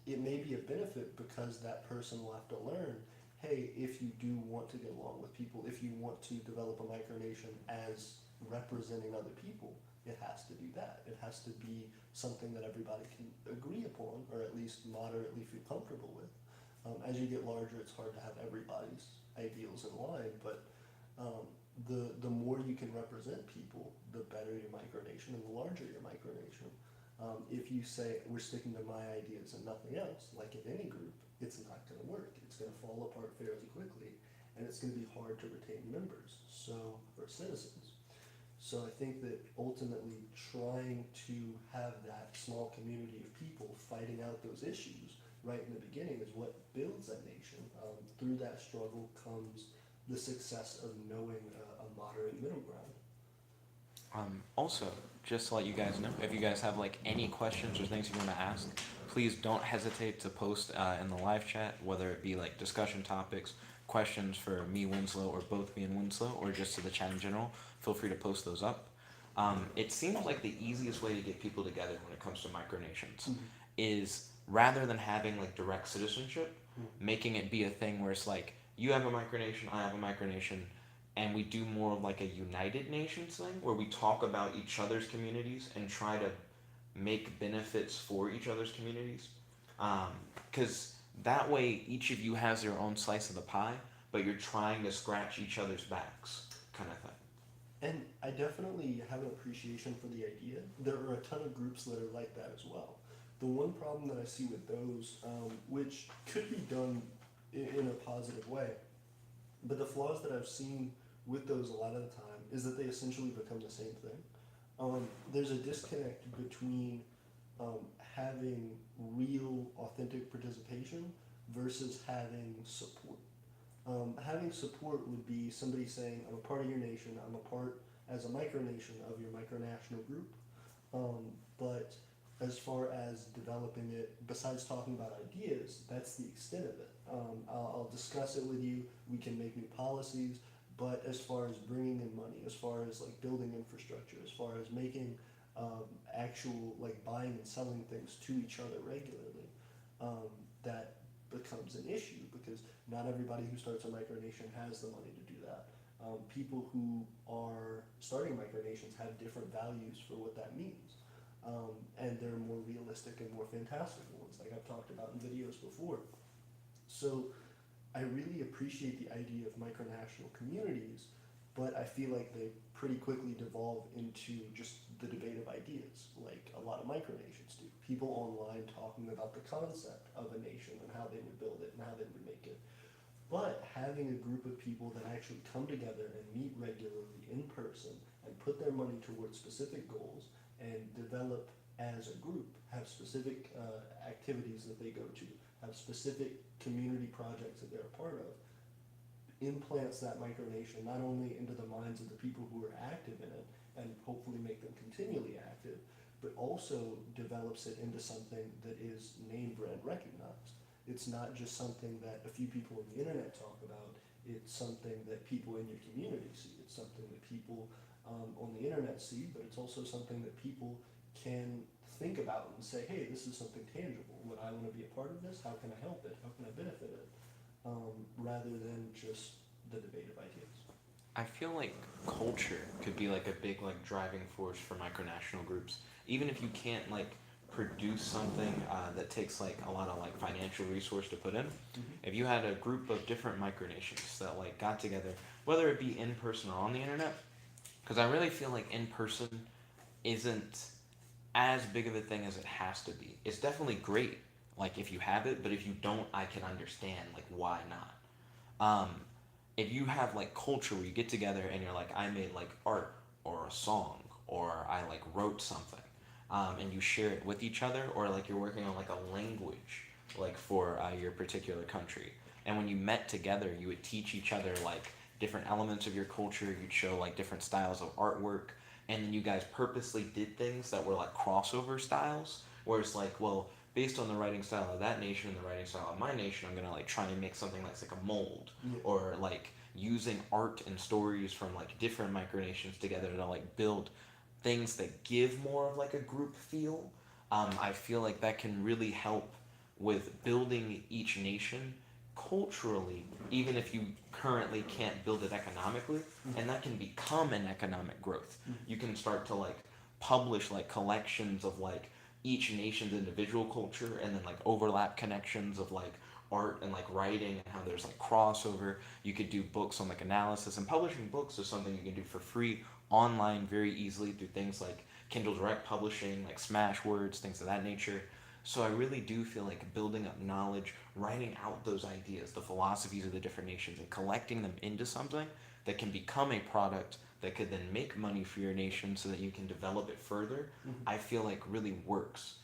it may be a benefit because that person will have to learn, hey, if you do want to get along with people, if you want to develop a micronation as representing other people, it has to do that. It has to be something that everybody can agree upon, or at least moderately feel comfortable with. As you get larger, it's hard to have everybody's ideals in line, but the more you can represent people, the better your micronation and the larger your micronation. If you say, we're sticking to my ideas and nothing else, like in any group, it's not going to work. It's going to fall apart fairly quickly, and it's going to be hard to retain members, or citizens. So I think that ultimately trying to have that small community of people fighting out those issues right in the beginning is what builds that nation. Through that struggle comes the success of knowing a moderate middle ground. Also, just to let you guys know, if you guys have like any questions or things you want to ask, please don't hesitate to post in the live chat, whether it be like discussion topics, questions for me, Winslow, or both me and Winslow, or just to the chat in general. Feel free to post those up. It seems like the easiest way to get people together when it comes to micronations is, rather than having like direct citizenship, making it be a thing where it's like you have a micronation, I have a micronation, and we do more of like a United Nations thing where we talk about each other's communities and try to make benefits for each other's communities. Because that way each of you has your own slice of the pie, but you're trying to scratch each other's backs, kind of thing. And I definitely have an appreciation for the idea. There are a ton of groups that are like that as well. The one problem that I see with those, which could be done in a positive way, But the flaws that I've seen with those a lot of the time is that they essentially become the same thing. There's a disconnect between having real, authentic participation versus having support. Having support would be somebody saying, I'm a part of your nation, I'm a part as a micronation of your micronational group. But as far as developing it, besides talking about ideas, that's the extent of it. I'll discuss it with you, we can make new policies, but as far as bringing in money, as far as like building infrastructure, as far as making actual like buying and selling things to each other regularly, that becomes an issue because not everybody who starts a micronation has the money to do that. People who are starting micronations have different values for what that means. And there are more realistic and more fantastical ones, like I've talked about in videos before. So I really appreciate the idea of micronational communities, but I feel like they pretty quickly devolve into just the debate of ideas, like a lot of micronations do. People online talking about the concept of a nation and how they would build it and how they would make it. But having a group of people that actually come together and meet regularly in person and put their money towards specific goals and develop as a group, have specific activities that they go to, have specific community projects that they're a part of, implants that micronation not only into the minds of the people who are active in it and hopefully make them continually active, but also develops it into something that is name brand recognized. It's not just something that a few people on the internet talk about, it's something that people in your community see. It's something that people on the internet see, but it's also something that people can think about and say, hey, this is something tangible. Would I want to be a part of this? How can I help it? How can I benefit it? Rather than just the debate of ideas. I feel like culture could be like a big like driving force for micronational groups. Even if you can't like produce something that takes like a lot of like financial resource to put in, if you had a group of different micronations that like got together, whether it be in person or on the internet, because I really feel like in person isn't as big of a thing as it has to be. It's definitely great, like if you have it, but if you don't, I can understand like why not. Um, if you have like culture where you get together and you're like, I made like art or a song or I like wrote something, and you share it with each other, or like you're working on like a language like for your particular country, and when you met together, you would teach each other like different elements of your culture. You'd show like different styles of artwork, and then you guys purposely did things that were like crossover styles, where it's like, well, based on the writing style of that nation and the writing style of my nation, I'm gonna like try and make something that's like a mold, Yeah. or like using art and stories from like different micronations together to like build things that give more of like a group feel. I feel like that can really help with building each nation culturally, even if you currently can't build it economically, and that can become an economic growth. You can start to like publish like collections of like each nation's individual culture, and then like overlap connections of like art and like writing and how there's like crossover. You could do books on like analysis, and publishing books is something you can do for free online very easily through things like Kindle Direct Publishing, like Smashwords, things of that nature. So I really do feel like building up knowledge, writing out those ideas, the philosophies of the different nations, and collecting them into something that can become a product that could then make money for your nation so that you can develop it further, I feel like really works.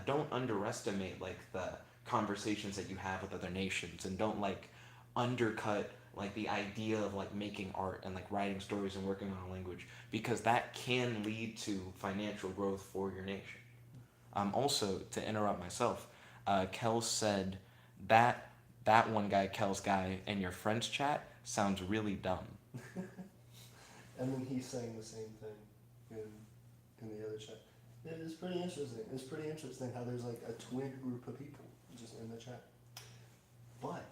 Don't underestimate like the conversations that you have with other nations, and don't like undercut like the idea of like making art and like writing stories and working on a language, because that can lead to financial growth for your nation. Also, to interrupt myself, Kel said that that one guy, Kel's guy, in your friend's chat sounds really dumb. And then he's saying the same thing in the other chat. It's pretty interesting. It's pretty interesting how there's like a twin group of people just in the chat. But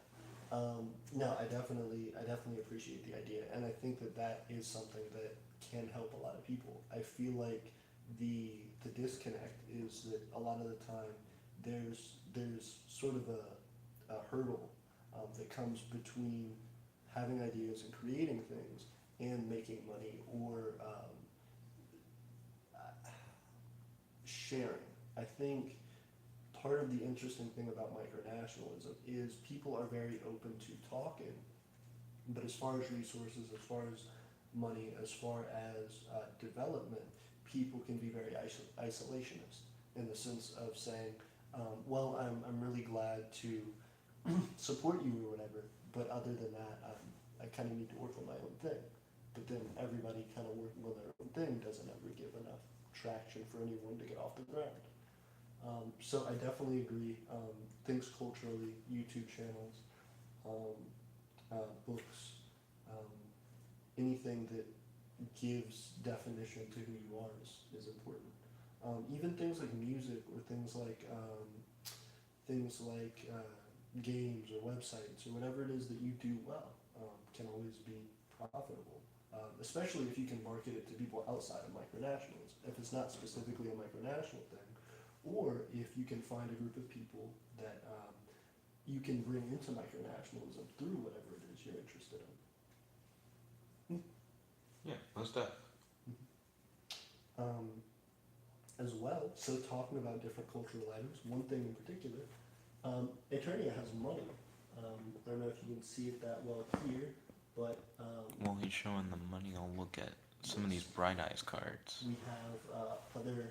no, I definitely appreciate the idea, and I think that that is something that can help a lot of people. I feel like the disconnect is that a lot of the time there's sort of a hurdle that comes between having ideas and creating things and making money, or sharing. I think part of the interesting thing about micronationalism is people are very open to talking But as far as resources, as far as money, as far as development, people can be very isolationist in the sense of saying, well, I'm really glad to support you or whatever, but other than that, I kind of need to work on my own thing. But then everybody kind of working on their own thing doesn't ever give enough traction for anyone to get off the ground. So I definitely agree. Things culturally, YouTube channels, books, anything that gives definition to who you are is important. Even things like music or things like games or websites or whatever it is that you do well can always be profitable. Especially if you can market it to people outside of micronationals. If it's not specifically a micronational thing, or if you can find a group of people that you can bring into micronationalism through whatever it is you're interested in. Yeah, most stuff. As well, so talking about different cultural items, one thing in particular, Eternia has money. I don't know if you can see it that well here, but While he's showing the money, I'll look at some of these Bright Eyes cards. we have other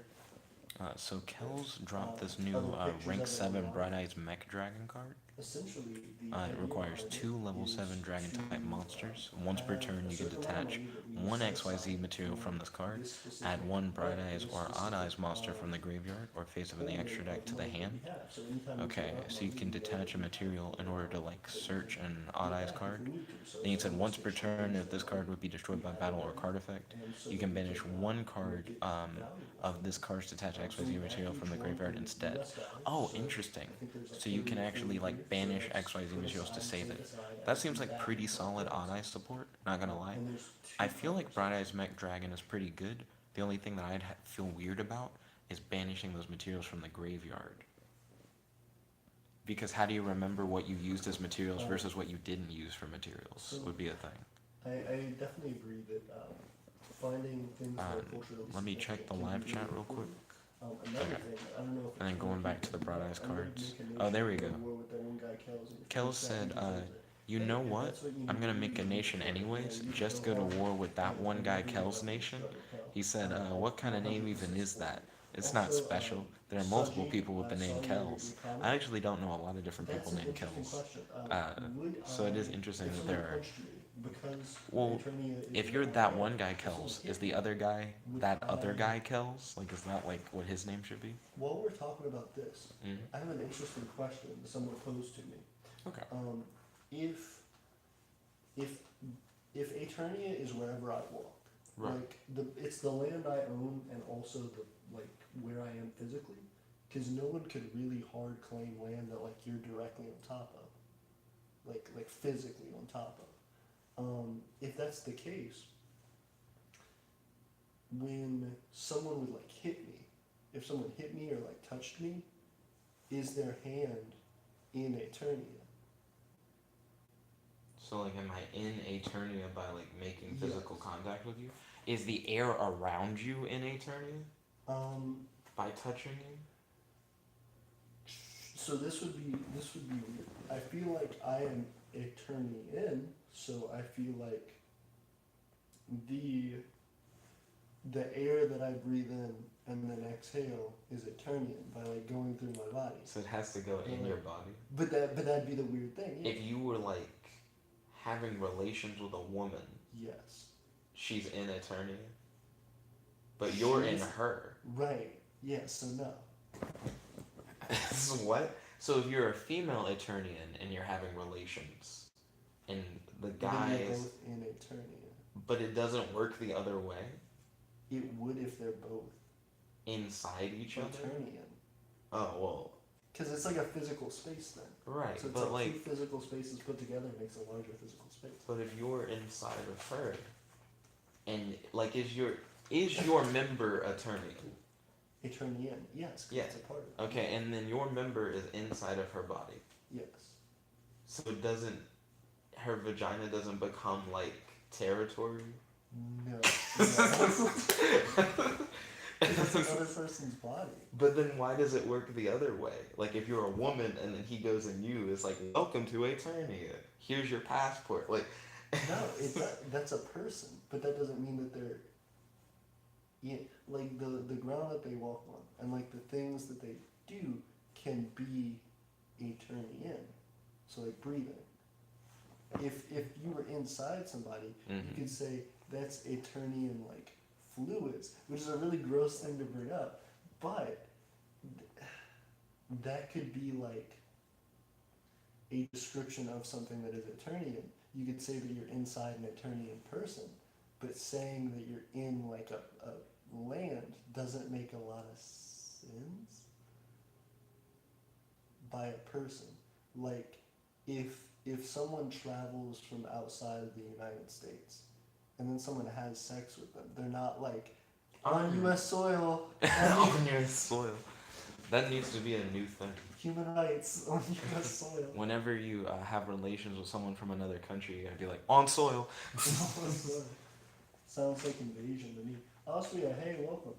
So Kells dropped this new other pictures rank of it 7 online. Bright Eyes Mech Dragon card. Essentially the It idea requires behind 2 it level is 7 dragon to, type monsters. Once per have turn, a you can certain amount of detach money that we one set XYZ aside material for from this card, this specific add 1 Bright event, Eyes this or Odd specific, Eyes monster from the graveyard or face up in the holding extra deck of to the money that hand. we have. So anytime we Okay, put up so you money, can we know detach that a we material in order to like search an Odd Eyes get back card. if we need to. So Then you it's said once almost per turn, exchange if this for card would be destroyed by battle or card effect, and so you that can we banish can, one make card it valuable of for this them. card's detached So XYZ we material back from the each one graveyard from instead. US dollars. Oh, So interesting. I think there's like So you 30 can or actually 40 like here. banish So it's XYZ put materials to aside, save set it. aside, That and seems like back pretty into solid cards. Odd Eyes support, not gonna lie. And there's I two feel like Bright Eyes conversations. Mech Dragon is pretty good. The only thing that I'd feel weird about is banishing those materials from the graveyard. Because how do you remember what you used as materials versus what you didn't use for materials would be a thing. I definitely agree that finding things that are culturally Let me check the significant can live be chat really real quick. important. Another Okay. thing, I don't know if And then it's going really back to the people, Bright but Eyes I know cards. Nickabenson Oh, there we go. war with that one guy, Kells, and Kells he said, says that, you hey, know if what? that's what you I'm need gonna to make do, a nation you know, anyways. you Just go go to hard. war with that one guy, Never give Kells up Nation. on Kells. He said, I what kind of name 100% even is support that? you. It's not Also, special. There are multiple Saji, people with the I name saw Kells. your comment. I actually don't know a lot of different That's people an named interesting Kells. question. Would So it is I- interesting if that somebody there are. punched me because Well, Eternia is if an you're that ally, one guy if someone Kells, hit is the me, other guy would that other I- guy Kells? Like, is that like what his name should be? While we're talking about this, Mhm. I have an interesting question that someone posed to me. Okay. If if Eternia is wherever I walk, Right. like it's the land I own and also the like where I am physically, because no one could really hard claim land that like you're directly on top of, like physically on top of. If that's the case, when someone would like hit me, if someone hit me or like touched me, is their hand in Eternia? So, like, am I in Eternia by, like, making Yes. physical contact with you? Is the air around you in Eternia by touching you? So this would be weird. I feel like I am Eternian, so I feel like the air that I breathe in and then exhale is Eternian by like going through my body. So it has to go in your body. But that'd be the weird thing. Yeah. If you were, like, having relations with a woman, Yes. she's in Eternia, but you're in She's- her. Right. Yes. So no. What? So if you're a female Eternian and you're having relations, and the guy Then you're is, both in Eternia. but it doesn't work the other way It would if they're both inside each other. Eternian. Oh well, Because it's like a physical space then. right. So it's But like like, two physical spaces put together makes a larger physical space. but if you're inside of her, and like, is your member Eternian? Eternian, yes, 'cause Yeah. it's a part of it. Okay, and then your member is inside of her body, Yes. so it doesn't. Her vagina doesn't become like territory. No. That's another person's body. But then why does it work the other way? Like, if you're a woman and then he goes in you, it's like, welcome to Eternia. Here's your passport. Like, No, it's not, that's a person, but that doesn't mean that they're, yeah, like the ground that they walk on and like the things that they do can be a turning in. So like breathing. If you were inside somebody, you Mm-hmm. could say that's a turning in like fluids, which is a really gross thing to bring up, but that could be like a description of something that is Eternian. You could say that you're inside an Eternian person, but saying that you're in like a land doesn't make a lot of sense by a person. Like if someone travels from outside of the United States and then someone has sex with them, they're not like on U.S. soil. On your soil. That needs to be a new thing. Human rights on U.S. soil. Whenever you have relations with someone from another country, you gotta be like, on soil. Sounds like invasion to me. Austria, hey, welcome.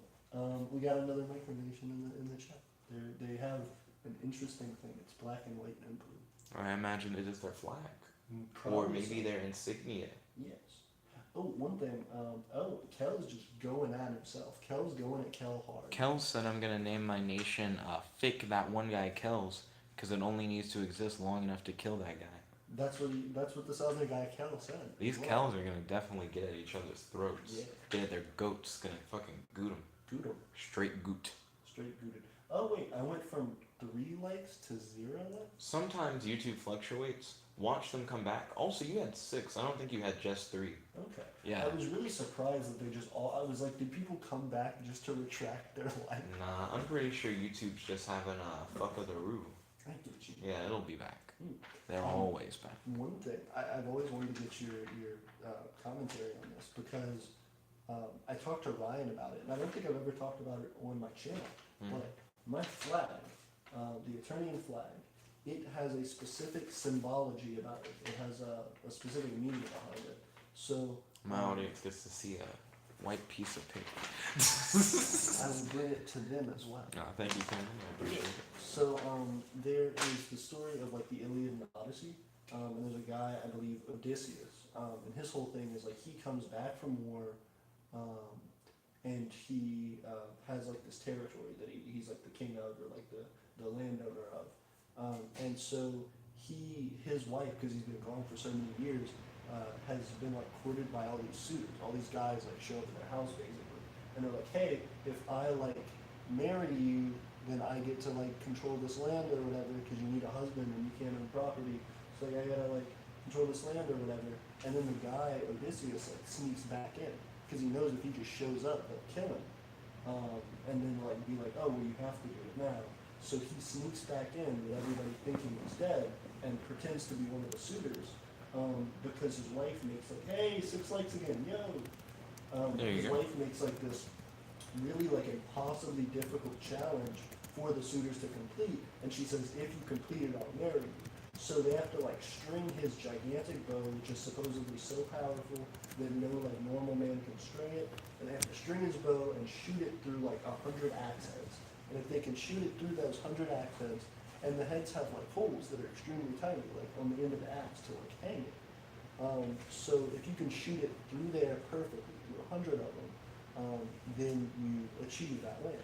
We got another micronation in the chat. They have an interesting thing. It's black and white and blue. I imagine it is their flag. Or Probably maybe so. their insignia. Yes. Oh, one thing. Kel's just going at himself. Kel's going at Kel hard. Kells said I'm gonna name my nation Fick that one guy Kells, because it only needs to exist long enough to kill that guy. That's what this other guy Kel said. These Wow. Kells are gonna definitely get at each other's throats. Yeah. Get at their goats, gonna fucking goot them. Goot 'em. Straight goot. Straight gooted. Oh wait, I went from 3 likes to 0 likes. Sometimes YouTube fluctuates. Watch them come back. Also, you had 6. I don't think you had just 3. Okay. Yeah. I was really surprised that they just all. I was like, did people come back just to retract their like? Nah, I'm pretty sure YouTube's just having a fuck of the roo. I get you. Yeah, it'll be back. Hmm. They're always back. One thing I've always wanted to get your commentary on this because I talked to Ryan about it, and I don't think I've ever talked about it on my channel. Mm. But my flag, the Eternian flag, it has a specific symbology about it. It has a specific meaning behind it. So My audience gets to see a white piece of paper. I will bring it to them as well. Thank you, Cameron. I appreciate it. So there is the story of like the Iliad and the Odyssey, and there's a guy, I believe, Odysseus, and his whole thing is like he comes back from war, and he has like this territory that he's like the king of or like the landowner of, and so his wife, because he's been gone for so many years, has been like courted by all these suitors. All these guys like show up at their house basically, and they're like, hey, if I like marry you, then I get to like control this land or whatever because you need a husband and you can't own property. So like I gotta like control this land or whatever. And then the guy Odysseus like sneaks back in because he knows if he just shows up they'll kill him. And then like be like, oh well, you have to do it now. So he sneaks back in with everybody thinking he's dead and pretends to be one of the suitors because his wife makes like, hey, 6 likes again, yo. There you His go. wife makes like this really like impossibly difficult challenge for the suitors to complete, and she says, if you complete it, I'll marry you. So they have to like string his gigantic bow, which is supposedly so powerful that no like normal man can string it, and they have to string his bow and shoot it through like 100 axe heads. And if they can shoot it through those 100 axe heads, and the heads have like holes that are extremely tiny, like on the end of the axe to like hang it. So if you can shoot it through there perfectly, through 100 of them, then you achieve that land.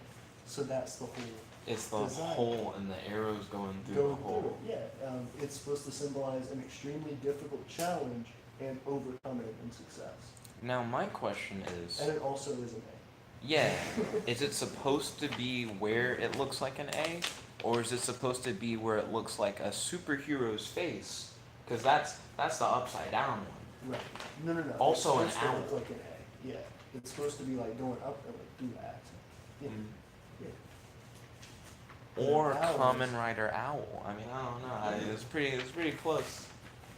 So that's the whole It's the design. hole and the arrows going through Going the hole. through it. Yeah, it's supposed to symbolize an extremely difficult challenge and overcoming it in success. Now my question is, And it also is an yeah, is it supposed to be where it looks like an A, or is it supposed to be where it looks like a superhero's face? Because that's the upside down one. A. Right. No. Also an it's supposed to look owl. like an A. Yeah. It's supposed to be like going up and like through the accent. Yeah. Yeah. Or An owl Common is- Rider Owl. I mean, I don't know. It's pretty close.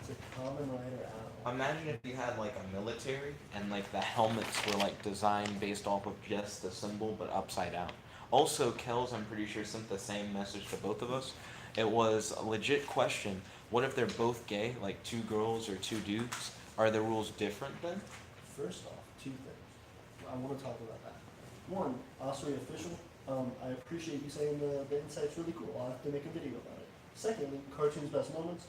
It's a common rider owl. Imagine if you had like a military and like the helmets were like designed based off of just the symbol but upside down. Also, Kells, I'm pretty sure, sent the same message to both of us. It was a legit question. What if they're both gay, like 2 girls or 2 dudes? Are the rules different then? First off, 2 things. I want to talk about that. One, Osprey official. I appreciate you saying the insight's really cool. I'll have to make a video about it. Secondly, cartoons best moments.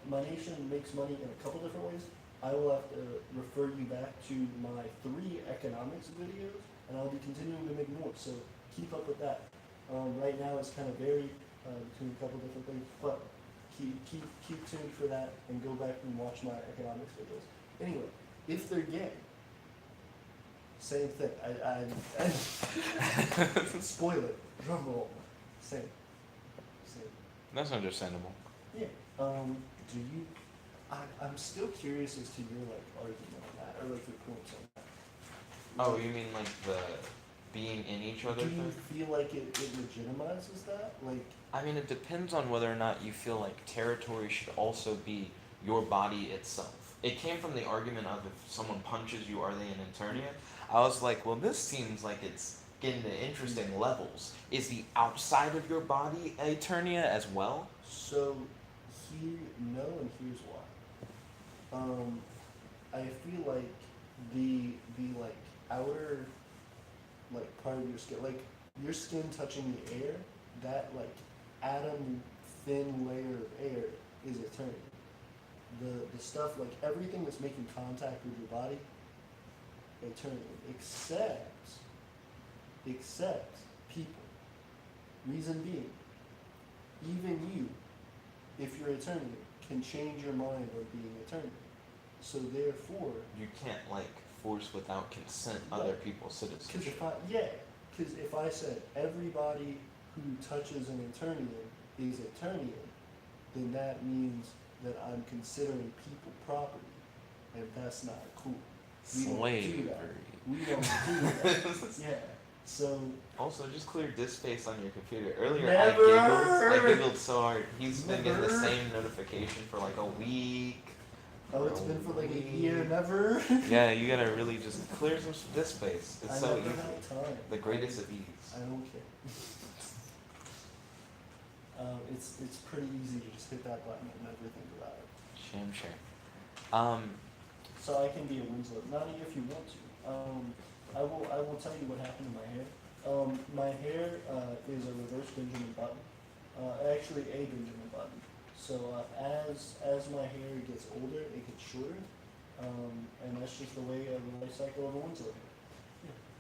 My nation makes money in a couple different ways. I will have to refer you back to my 3 economics videos, and I'll be continuing to make more. So keep up with that. Right now it's kind of varied between a couple different things, but keep tuned for that and go back and watch my economics videos. Anyway, if they're gay, same thing. I spoil it. Drum roll. Same. That's understandable. Yeah. Do you? I'm still curious as to your like argument on that, or like your points on that. Oh, you mean like the being in each other Do you thing? feel like it legitimizes that? Like, I mean, it depends on whether or not you feel like territory should also be your body itself. It came from the argument of if someone punches you, are they an Eternia? I was like, well, this seems like it's getting to interesting levels. Is the outside of your body Eternia as well? so no, and here's why. I feel like the like outer like part of your skin, like your skin touching the air, that like atom thin layer of air is Eternia. The stuff like everything that's making contact with your body, Eternia, except people. Reason being, even you, if you're Eternia, can change your mind on being Eternia. So therefore, You can't like force without consent other Right. people's because citizenship. if I said everybody who touches an Eternian is Eternian, then that means that I'm considering people property, and that's not cool. We don't do Slavery. that. We don't do that. Yeah. So Also, just clear disk space on your computer. Earlier, Never. I giggled so hard. He's been getting the Never. same notification for like a week. it's been for like a year, never. Yeah, you gotta really just clear some disk space. It's I so never easy. have time. The greatest of ease. I don't care. It's pretty easy to just hit that button and never think about it. Sham share. So I can be a Winslow, not if you want to. I will tell you what happened to my hair. My hair is a reverse Benjamin Button. Actually a Benjamin Button. So as my hair gets older, it gets shorter. And that's just the way of the life cycle of a Winslow hair.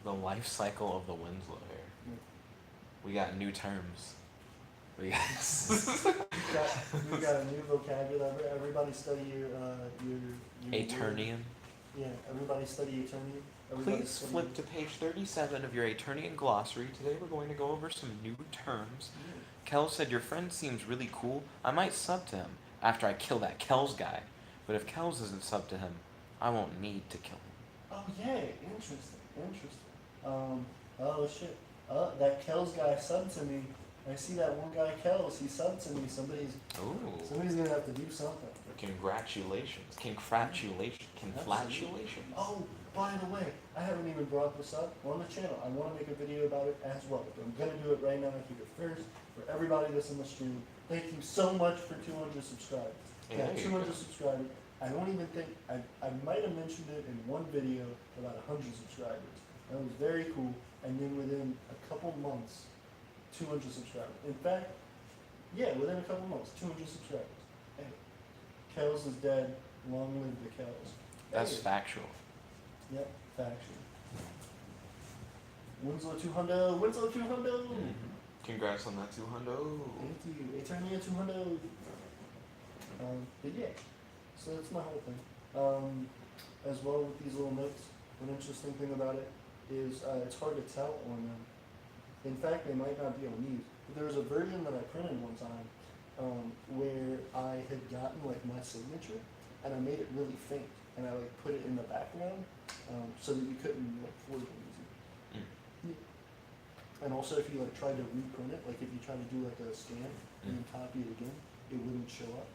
The life cycle of the Winslow hair. Yeah. We got new terms. We got We've got a new vocabulary. Everybody study your Eternian. Yeah, everybody study Eternian. Everybody Please study- flip to page 37 of your Eternian glossary. Today we're going to go over some new terms. Yeah. Kel said, your friend seems really cool. I might sub to him after I kill that Kells guy. But if Kells isn't sub to him, I won't need to kill him. Oh yay, interesting. Oh shit. That Kells guy subbed to me. I see that one guy Kells. He subbed to me. Somebody's Ooh. gonna have to do something. Congratulations. Conflatulations. Oh, by the way, I haven't even brought this up on the channel. I want to make a video about it as well. But I'm gonna do it right now here first for everybody that's in the stream. Thank you so much for 200 subscribers. Hey, Yeah, there you 200 go. subscribers. I don't even think I might have mentioned it in one video about 100 subscribers. That was very cool. And then within a couple months, 200 subscribers. In fact, yeah, within a couple months, 200 subscribers. Hey, Kells is dead. Long live the Kells. That's Hey. factual. Yep, faction. Winslow 200. Winslow 200. Congrats on that 200. Thank you. Eternia 200. But yeah, so that's my whole thing. As well with these little notes, one interesting thing about it is it's hard to tell on them. In fact, they might not be on these. But there was a version that I printed one time where I had gotten like my signature and I made it really faint and I like put it in the background so that you couldn't like forge it easy. And also if you like tried to reprint it, like if you tried to do like a scan and you copy it again, it wouldn't show up.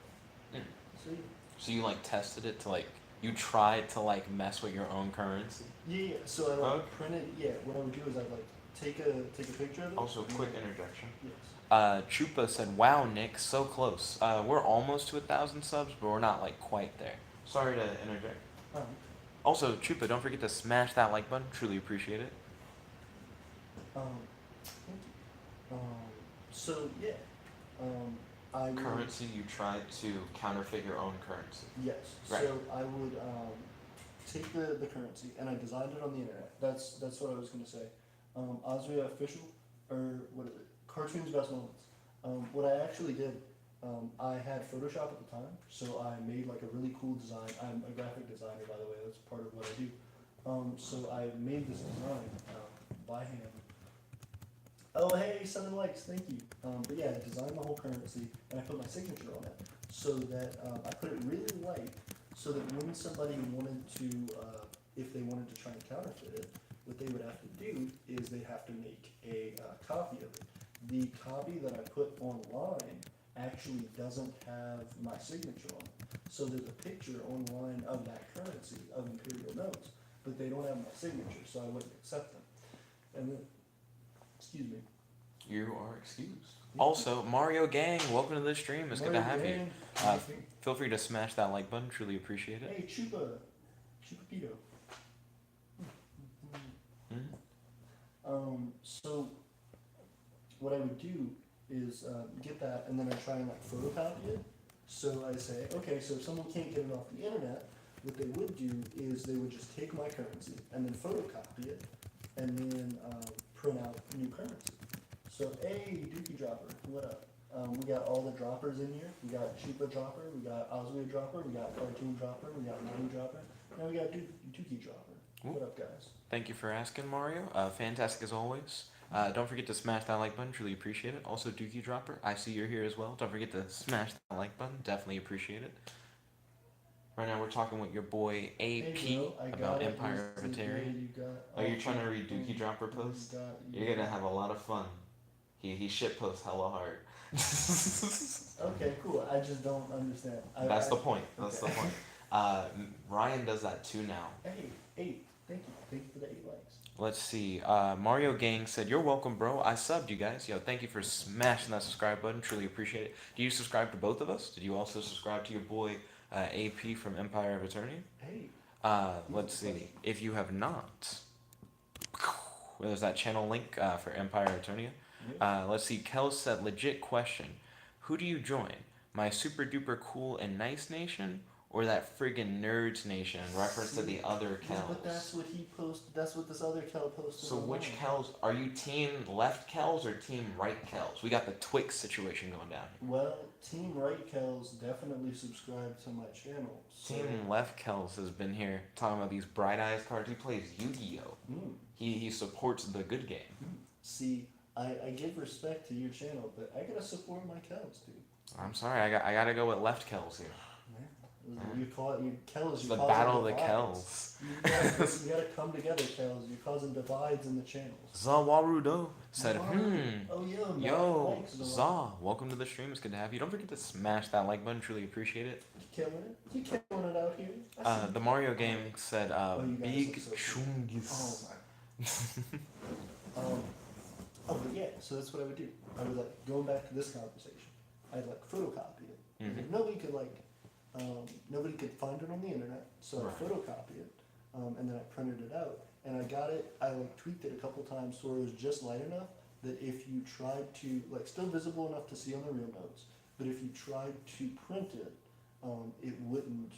So So you like tested it to like, you tried to like mess with your own currency? yeah. So I like Okay. printed. Yeah, what I would do is I'd like take a picture of it. Also, and quick then- interjection. Yes. Chupa said, wow, Nick, so close. We're almost to 1,000 subs, but we're not like quite there. Sorry to interject. Also, Chupa, don't forget to smash that like button. Truly appreciate it. Thank you. So yeah, I would, currency, you tried to counterfeit your own currency. yes. Right. So I would take the currency and I designed it on the internet. That's what I was gonna say. Osria official or what is it? Cartoons best moments. What I actually did, I had Photoshop at the time, so I made like a really cool design. I'm a graphic designer, by the way. That's part of what I do. So I made this design by hand. Oh, hey, 7 likes, thank you. But yeah, I designed the whole currency and I put my signature on it so that I put it really light so that when somebody wanted to, if they wanted to try and counterfeit it, what they would have to do is they have to make a copy of it. The copy that I put online actually doesn't have my signature on it. So there's a picture online of that currency, of imperial notes, but they don't have my signature, so I wouldn't accept them. And then, excuse me. You are excused. Also, Mario Gang, welcome to the stream. It's good to have you. Feel free to smash that like button. Truly appreciate it. Hey, Chupapito. So what I would do is get that, and then I try and like photocopy it. So I say, okay, so if someone can't get it off the internet, what they would do is they would just take my currency and then photocopy it, and then print out new currency. So, hey, Dookie Dropper, what up? We got all the droppers in here. We got Chupa Dropper, we got Oswald Dropper, we got Cartoon Dropper, we got Money Dropper, now we got Dookie Dropper. What up, guys? Thank you for asking, Mario. Fantastic as always. Don't forget to smash that like button. Truly appreciate it. Also, Dookie Dropper, I see you're here as well. Don't forget to smash that like button. Definitely appreciate it. Right now, we're talking with your boy AP Hey, bro, about Empire of Atari. Oh, you're trying to read Dookie Dropper posts? You're gonna have a lot of fun. He shit posts hella hard. Okay, cool. I just don't understand. That's the point. That's okay. the point. Ryan does that too now. Hey, 8. Thank you. Thank you for the 8 likes. Let's see. Mario Gang said, "You're welcome, bro. I subbed you guys. Yo, thank you for smashing that subscribe button. Truly appreciate it. Do you subscribe to both of us? Did you also subscribe to your boy AP from Empire of Attorney? Hey. Let's see. If you have not, there's that channel link for Empire of Attorney. Let's see. Kel said, legit question. Who do you join? My super duper cool and nice nation? Or that friggin' nerds nation in reference to the other Kels? Yeah, but that's what he posted. That's what this other Kel posted. So which Kels? Are you team left Kels or team right Kels? We got the Twix situation going down here. Well, team right Kels definitely subscribe to my channel. So. Team left Kels has been here talking about these bright eyes cards. He plays Yu-Gi-Oh! He supports the good game. See, I give respect to your channel, but I gotta support my Kels, dude. I'm sorry, I gotta go with left Kels here. You call it Kels. The battle of the Kels. You gotta come together, Kels. You're causing divides in the channels. Zawarudo said, Oh, yo, Za, welcome to the stream. It's good to have you. Don't forget to smash that like button. Truly appreciate it. You killing it? You killing it out here? The Mario game said, big chungis. But yeah, so that's what I would do. I would like, going back to this conversation, I'd like photocopy it. Mm-hmm. Nobody could find it on the internet, so I photocopy it, and then I printed it out, and I got it, I like tweaked it a couple times so it was just light enough that if you tried to, like still visible enough to see on the real notes, but if you tried to print it, it wouldn't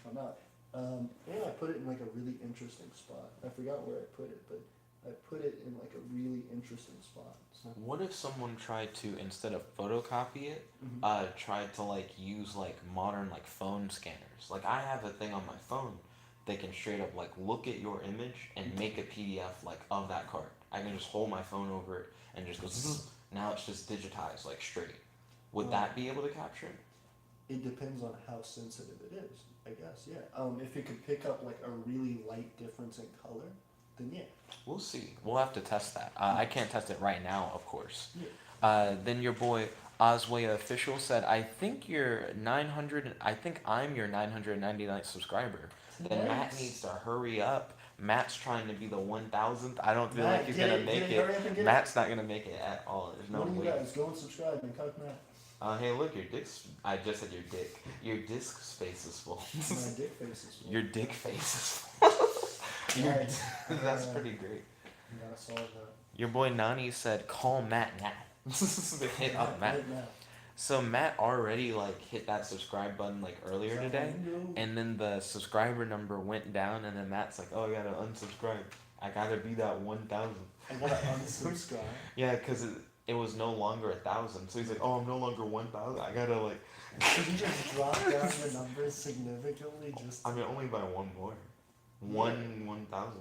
come out. And I put it in like a really interesting spot. I forgot where I put it, but I put it in like a really interesting spot. So. What if someone tried to, instead of photocopy it, tried to like use like modern like phone scanners? Like I have a thing on my phone that can straight up like look at your image and make a PDF like of that card. I can just hold my phone over it and just go zzz, now it's just digitized like straight. Would that be able to capture it? It depends on how sensitive it is, I guess, yeah. If it could pick up like a really light difference in color, then yeah. We'll see. We'll have to test that. I can't test it right now, of course. Yeah. Then your boy Osway Official said, I think I'm your 999th subscriber. Then Matt needs to hurry up. Matt's trying to be the 1000th. I don't feel like he's going to make it. Matt's not going to make it at all. There's no way. One of you guys, go and subscribe and cut Matt. Hey, look, your dick's... I just said your dick. Your disc space is full. My dick face is full. Your dick face is full. That's pretty great. You gotta solve that. Your boy Nani said, call Matt now. Hit up Matt. So Matt already like hit that subscribe button like earlier Is that today, how you know? and then the subscriber number went down, and then Matt's like, "Oh, I gotta unsubscribe. I gotta be that 1,000." I gotta unsubscribe. Yeah, cause it was no longer 1,000. So he's like, "Oh, I'm no longer 1,000. I gotta like." Should you just drop down the numbers significantly just I to... mean, only by one more. Yeah. 1,000. But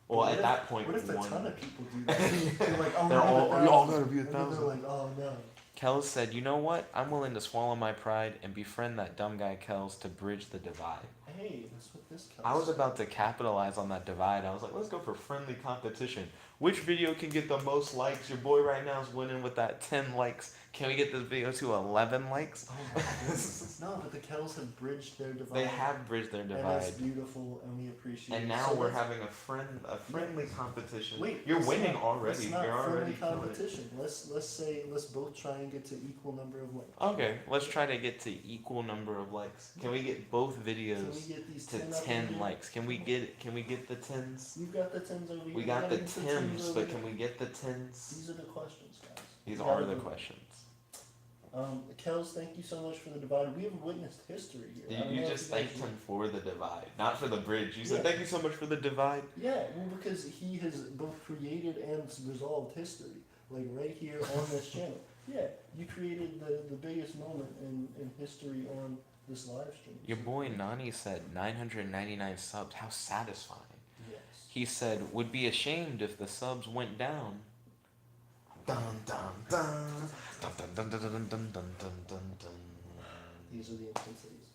Well, what at if- that point, What if a one. ton of people do that? They're like, oh, They're we all, need we all 1,000. gotta be And then 1,000. they're like, oh no. Kels said, "You know what? I'm willing to swallow my pride and befriend that dumb guy Kels to bridge the divide." Hey, that's what this comes I was about to capitalize on that divide. I was like, let's go for friendly competition. Which video can get the most likes? Your boy right now is winning with that 10 likes. Can we get this video to 11 likes? Oh my goodness. No, but the Kells have bridged their divide. They have bridged their And that's divide. beautiful, and we appreciate it. And now So we're let's- having a friendly competition. Wait, you're let's winning not- already. Let's not You're already friendly killing it. competition. Let's both try and get to equal number of likes. Okay, let's try to get to equal number of likes. Can we get both Can we videos get these to 10 up 10 in here? likes? Can we get the 10s? You've got the 10s over here. We got gotta the get Tims, over but can there. we get the 10s? These are the questions, guys. These We are gotta the go- questions. Kels, thank you so much for the divide. We have witnessed history here. I don't You know if just guys thanked know. him for the divide, not for the bridge. You said, Yeah. "Thank you so much for the divide." Yeah, well, because he has both created and resolved history, like right here on this channel. Yeah, you created the biggest moment in history on this live stream. Your So, boy Nani said 999 subs. How satisfying. Yes. He said, "Would be ashamed if the subs went down." Dun dun dun dun dun dun dun dun dun dun dun dun dun. These are the intensities.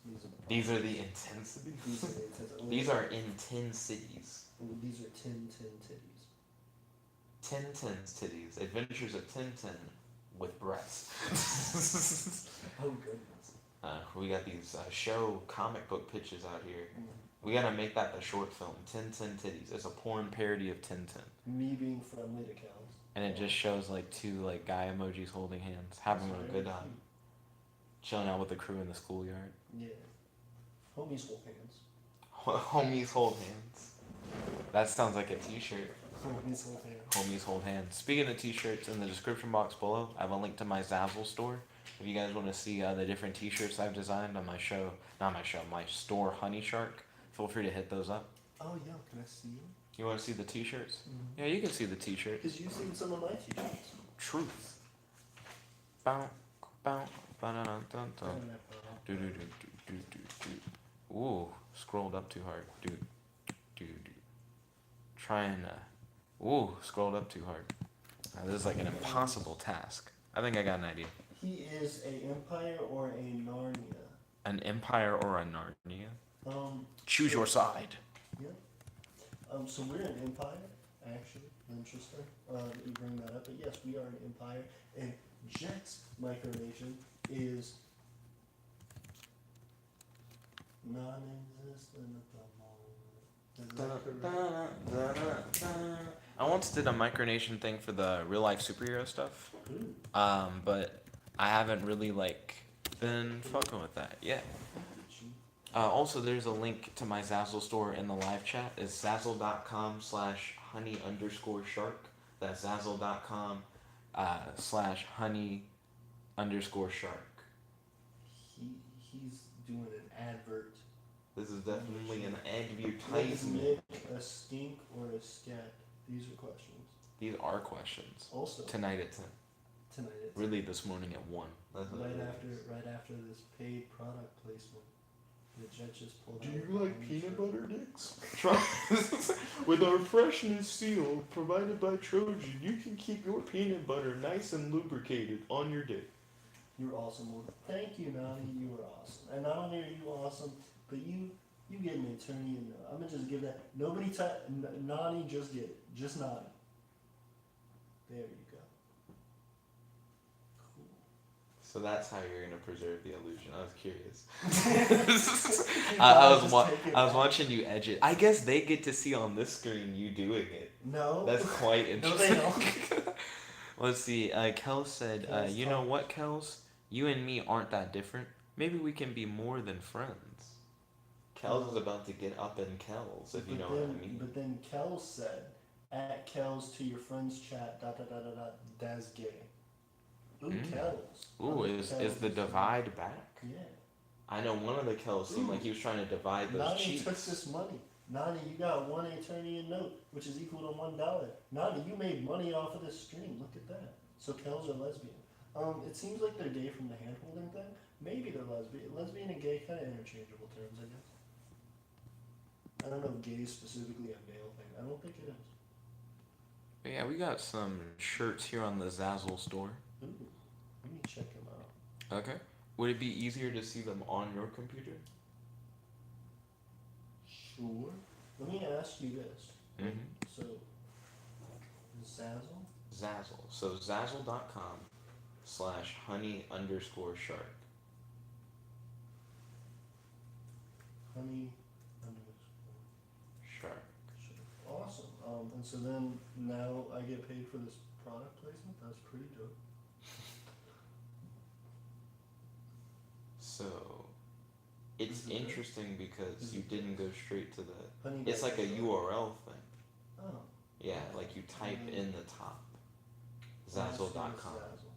These are the intensities. These are the intensities. These are intensities. These are 10 titties. 10's titties. Adventures of Tintin with breasts. Oh goodness. We got these show comic book pitches out here. Mm. We gotta make that the short film. Tintin titties. It's a porn parody of Tintin, Me being friendly to cows. and it just shows like two like guy emojis holding hands, having That's a very good time, chilling out with the crew in the schoolyard. cute. Yeah. Homies hold hands. Homies hold hands. That sounds like a T-shirt. Homies hold hands. Homies hold hands. Speaking of T-shirts, in the description box below, I have a link to my Zazzle store. If you guys want to see the different T-shirts I've designed on my my store, Honey Shark, feel free to hit those up. Oh yeah, can I see you? You want to see the T-shirts? Mm-hmm. Yeah, you can see the T-shirt. Because you've seen some of my t-shirts. Truth. Bow, bow, ba-da-dun-dun-dun. Do do do do do do do. Ooh, scrolled up too hard. Do do do. Trying to. Ooh, scrolled up too hard. Now, this is like an impossible task. I think I got an idea. He is a empire or a Narnia. An empire or a Narnia? Um, Choose your side. yeah. So we're an empire, actually. Interesting. That you bring that up, but yes, we are an empire. And Jet's micronation is non-existent at the moment. Is that correct? I once did a micronation thing for the real life superhero stuff. Ooh. But I haven't really like been fucking with that yet. Also, there's a link to my Zazzle store in the live chat. It's zazzle.com/honey_shark. That's zazzle.com /honey_shark. He's doing an advert. This is definitely an Is advertisement. Nick a stink or a scat? These are questions. These are questions. Also, Tonight at 10. tonight it's Really, this morning at 1. That's what it is. right after this paid product placement. The Jet just pulled Do out you a like new peanut shirt. butter, Dicks? Try with our freshness seal provided by Trojan, you can keep your peanut butter nice and lubricated on your dick. You're awesome. Well, thank you, Nani. You are awesome. And not only are you awesome, but you get an attorney. And I'm gonna just give that. Nobody Nani, just get it. Just Nani. There you go. Cool. So that's how you're gonna preserve the illusion. I was curious. You I gotta was just take it I was back. watching you edge it. I guess they get to see on this screen you doing it. No. That's quite No, interesting. they don't. Let's see. Kels said, Kels "You know talk. what, Kels? You and me aren't that different. Maybe we can be more than friends." Kels is about to get up in Kels, if you know what I mean. But then Kels said, "At Kels to your friends chat. ... That's gay." Ooh, Kells. I Ooh, like is Kells the as well. divide back? Yeah. I know one of the Kells seemed like he was trying to divide those Nani cheeks. took this money. Nani, you got one Eternian note, which is equal to $1. Nani, you made money off of this stream. Look at that. So Kells are lesbian. It seems like they're gay from the hand holding thing. Maybe they're lesbian. Lesbian and gay kind of interchangeable terms, I guess. I don't know if gay is specifically a male thing. I don't think it is. But yeah, we got some shirts here on the Zazzle store. Ooh, let me check them out. Okay. Would it be easier to see them on your computer? Sure. Let me ask you this. Mm-hmm. So, Zazzle? Zazzle. So zazzle.com/honey_shark. Honey Shark. Awesome. And so then now I get paid for this product placement. That's pretty dope. So it's interesting because you didn't go straight to the. Honey It's like a Shark. URL thing. Oh. Yeah, like you type in the top. Zazzle.com. Zazzle.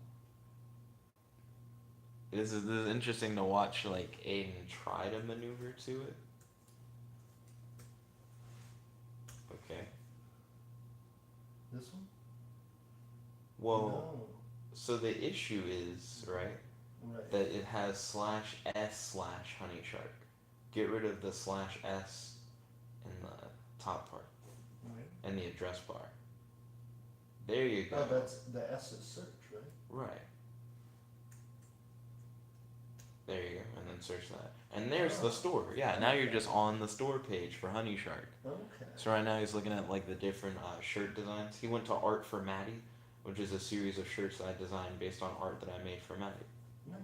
This is interesting to watch, like Aiden try to maneuver to it. Okay. This one? Well, No. so the issue is, right, Right. that it has /s/honeyshark. Get rid of the /s in the top part Right. and the address bar. There you go. Oh, that's the S is search, right? Right. There you go, and then search that. And there's the store. Yeah, now you're just on the store page for Honey Shark. Okay. So right now he's looking at like the different shirt designs. He went to Art for Maddie, which is a series of shirts that I designed based on art that I made for Maddie. Nice.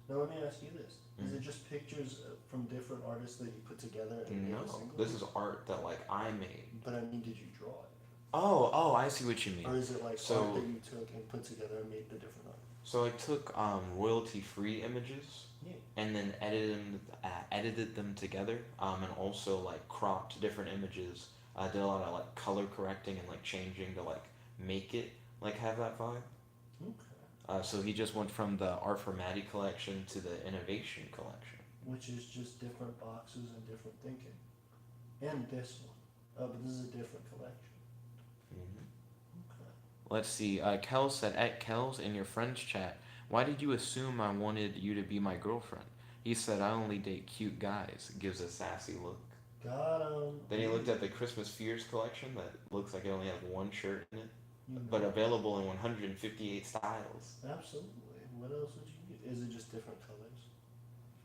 Now let me ask you this: Is it just pictures from different artists that you put together and made No, a single? this is art that like I made. But I mean, did you draw it? Oh, I see what you mean. Or is it like So- art that you took and put together and made the different art? So I took royalty-free images Yeah. and then edited them together, and also like cropped different images. I did a lot of like color correcting and like changing to like make it like have that vibe. Okay. So he just went from the Art for Maddie collection to the Innovation collection. Which is just different boxes and different thinking. And this one. But this is a different collection. Mm-hmm. Okay. Let's see. Kel said, at Kel's in your friends chat, why did you assume I wanted you to be my girlfriend? He said, I only date cute guys. Gives a sassy look. Got him. Then he looked at the Christmas Fears collection that looks like it only has one shirt in it, You but know. available in 158 styles. Absolutely. What else would you get? Is it just different colors?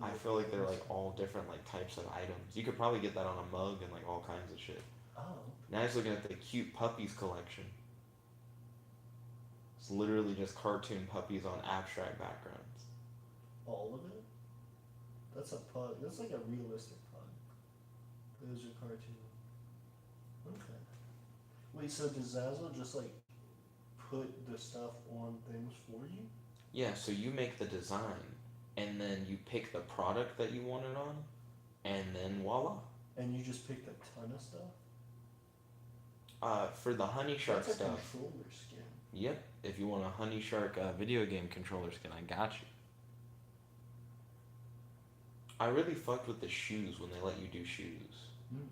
I feel like they're like all different like types of items. You could probably get that on a mug and like all kinds of shit. Oh. Now he's looking at the cute puppies collection. It's literally just cartoon puppies on abstract backgrounds. All of it? That's a pug. That's like a realistic pug. Those are cartoon. Okay. Wait, so does Zazzle just like put the stuff on things for you? Yeah, so you make the design, and then you pick the product that you want it on, and then voila. And you just picked a ton of stuff? For the Honey Shark That's a stuff, controller skin. yep. If you want a Honey Shark video game controller skin, I got you. I really fucked with the shoes when they let you do shoes. Mm.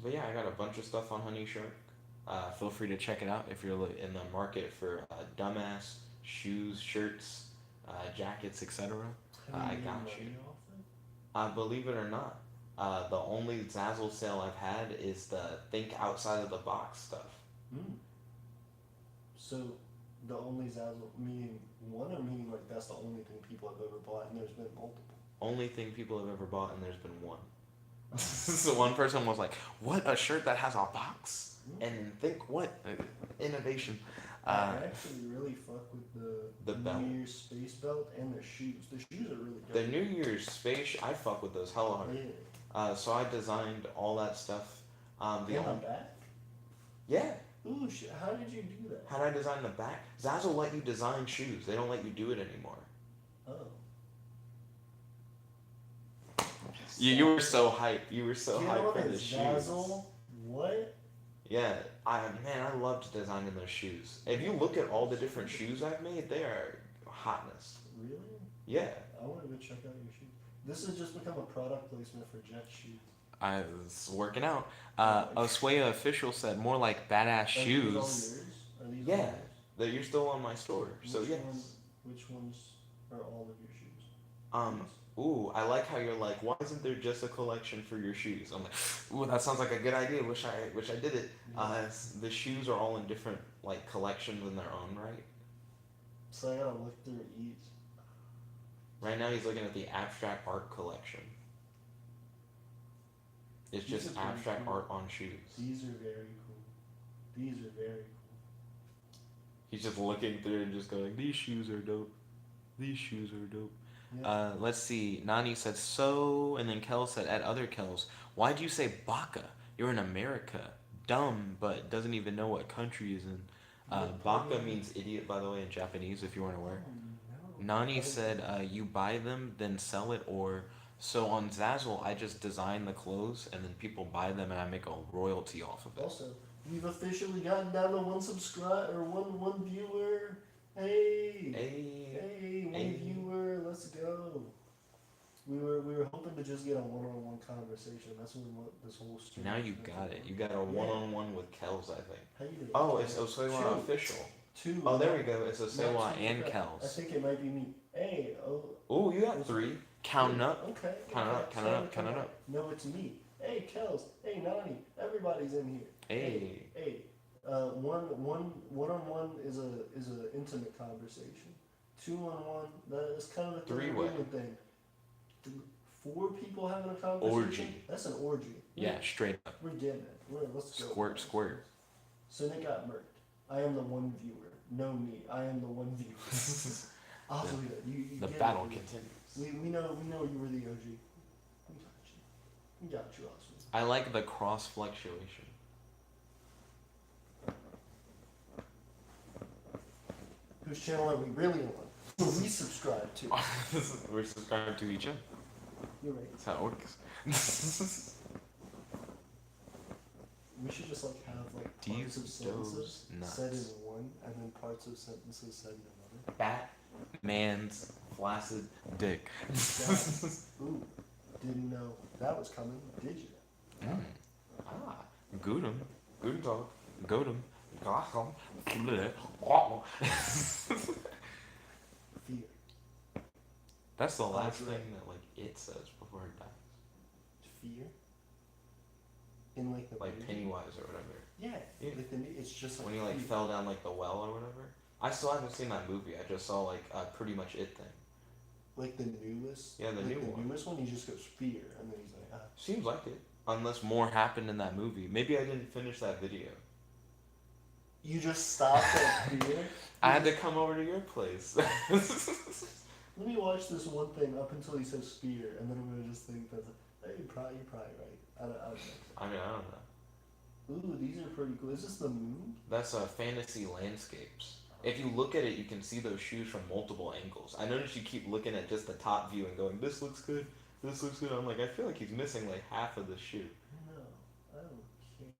But yeah, I got a bunch of stuff on Honey Shark. Feel free to check it out if you're in the market for dumbass shoes, shirts, jackets, etc. Have I you made got money you. off it? Believe it or not, the only Zazzle sale I've had is the think outside of the box stuff. Mm. So the only Zazzle, meaning one, or meaning like that's the only thing people have ever bought and there's been multiple? Only thing people have ever bought, and there's been one. So one person was like, "What, a shirt that has a box?" And think what innovation. I actually really fuck with The belt. New Year's space belt and the shoes. The shoes are really The good. New Year's space, I fuck with those hella hard. Yeah. So I designed all that stuff. And the back? Yeah. Ooh, shit. How did you do that? How did I design the back? Zazzle let you design shoes. They don't let you do it anymore. Oh. You were so hyped. You were so Get hyped on for it, the shoes. Zazzle. What? Yeah, I loved designing those shoes. If you look at all the different shoes I've made, they are hotness. Really? Yeah, I want to go check out your shoes. This has just become a product placement for Jet's shoes. I was working out. Oswea official said more like badass Are these all shoes. yours? Are these all Yeah, yours? that you're still on my store. So Which yes. which ones are all of your shoes? Um. Ooh, I like how you're like, why isn't there just a collection for your shoes? I'm like, ooh, that sounds like a good idea. Wish I did it. The shoes are all in different like collections in their own right. So I gotta look through each. Right now he's looking at the abstract art collection. It's These just are pretty abstract cool. art on shoes. These are very cool. These are very cool. He's just looking through and just going, these shoes are dope. These shoes are dope. Yeah. Let's see. Nani said so, and then Kel said at other Kels, why'd you say Baka? You're in America. Dumb, but doesn't even know what country is in. Baka means idiot, by the way, in Japanese, if you weren't aware. Oh, no. Nani said you buy them, then sell it, or so on Zazzle, I just design the clothes, and then people buy them, and I make a royalty off of it. Also, we've officially gotten down to one viewer. Hey, Hey, one viewer. Let's go. We were hoping to just get a one-on-one conversation. That's what this whole stream. now you got it. You got a one-on-one with Kels, I think. How you doing? Oh, it's Osewa official. Two. Oh, there we go. It's Osewa No, and I Kels. think it might be me. Hey, oh. Oh, you got three. Counting up. Okay. Count it up, count it up, count it up. No, it's me. Hey, Kels. Hey, Nani. Everybody's in here. Hey. Hey. One-on-one is a intimate conversation. 2-on-1, that is kind of a Three-way thing. 4 people having a conversation. Orgy. That's an orgy. Yeah, straight up. We're getting it. Let's go. Squirt, squirt. So Nick got murked. I am the one viewer. No me. I am the one viewer. I'll believe it. You The get battle it. continues. We know you were the OG. We got you, Austin. I like the cross fluctuation. Whose channel are we really on? Who we subscribe to? We're subscribed to each other. You're right. That's how it works. We should just like have like parts of These sentences nuts. said in one, and then parts of sentences said in Batman's flaccid dick. another. Ooh, didn't know that was coming, did you? Gudem. Guten Tag. Godem. Gacham. Fear. That's the last That's thing right. that like it says before it dies. Fear. In like the Like movie? Pennywise or whatever. Yeah. Yeah. Like it's just like When he like fear. fell down like the well or whatever. I still haven't seen that movie. I just saw like pretty much it thing. Like the newest. Yeah, the like new the one. newest one, he just goes fear, and then he's like, Seems like it. Unless more happened in that movie. Maybe I didn't finish that video. You just stopped at fear. I had to come over to your place. Let me watch this one thing up until he says fear, and then I'm gonna just think that you're probably right. I don't know. I mean, I don't know. Ooh, these are pretty cool. Is this the moon? That's fantasy landscapes. If you look at it, you can see those shoes from multiple angles. I noticed you keep looking at just the top view and going, this looks good, this looks good. I'm like, I feel like he's missing like half of the shoe. No, I don't care.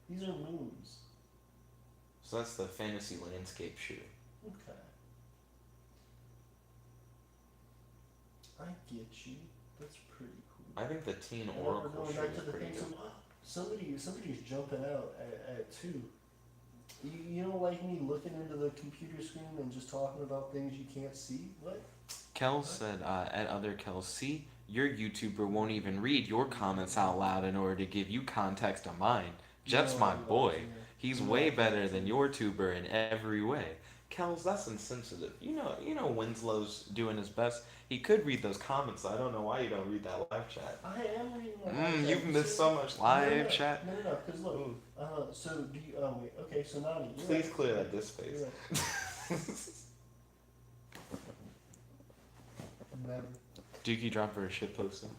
These are moons. So that's the fantasy landscape shoe. Okay. I get you. That's pretty cool. I think the teen And we're oracle going shoe back is to the pretty thing. good. Somebody's jumping out at 2. You don't like me looking into the computer screen and just talking about things you can't see? What? Kel said, at other Kel, see, your YouTuber won't even read your comments out loud in order to give you context of mine. Jet's No, my I boy. don't, yeah. He's No, way I better don't. than your tuber in every way. Kels, that's insensitive. You know Winslow's doing his best. He could read those comments. I don't know why you don't read that live chat. I am reading the live chat. You've You missed see? so much live chat. No, because look. Ooh. So do you, wait, okay, so Nani, you're Please right. clear that disk space. You're right. Never. Dookie drop for a shit posting.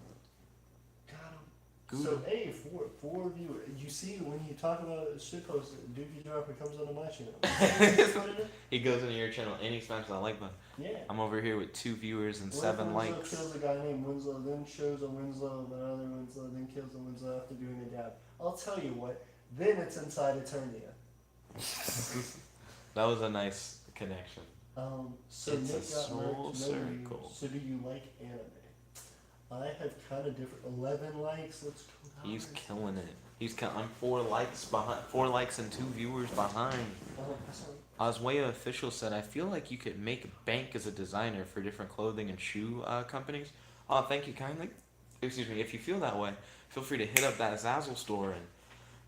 Got him. Good. So, hey, four of you, you see, when you talk about shitpost, Dookie Dropper comes onto my channel. He goes into your channel and he smashes that like button. Yeah. I'm over here with 2 viewers and What if 7 Winslow likes. kills a guy named Winslow, then shows a Winslow, then another Winslow, then kills a Winslow after doing a dab? I'll tell you what, then it's inside Eternia. That was a nice connection. So It's a Nick got Merc soul to know you. circle. So do you like anime? I have kind of different. 11 likes. Let's go. He's guys. killing it. I'm 4 likes behind. 4 likes and 2 viewers behind. That's not- Oswaya Official said, I feel like you could make bank as a designer for different clothing and shoe companies. Oh, thank you kindly. Excuse me. If you feel that way, feel free to hit up that Zazzle store and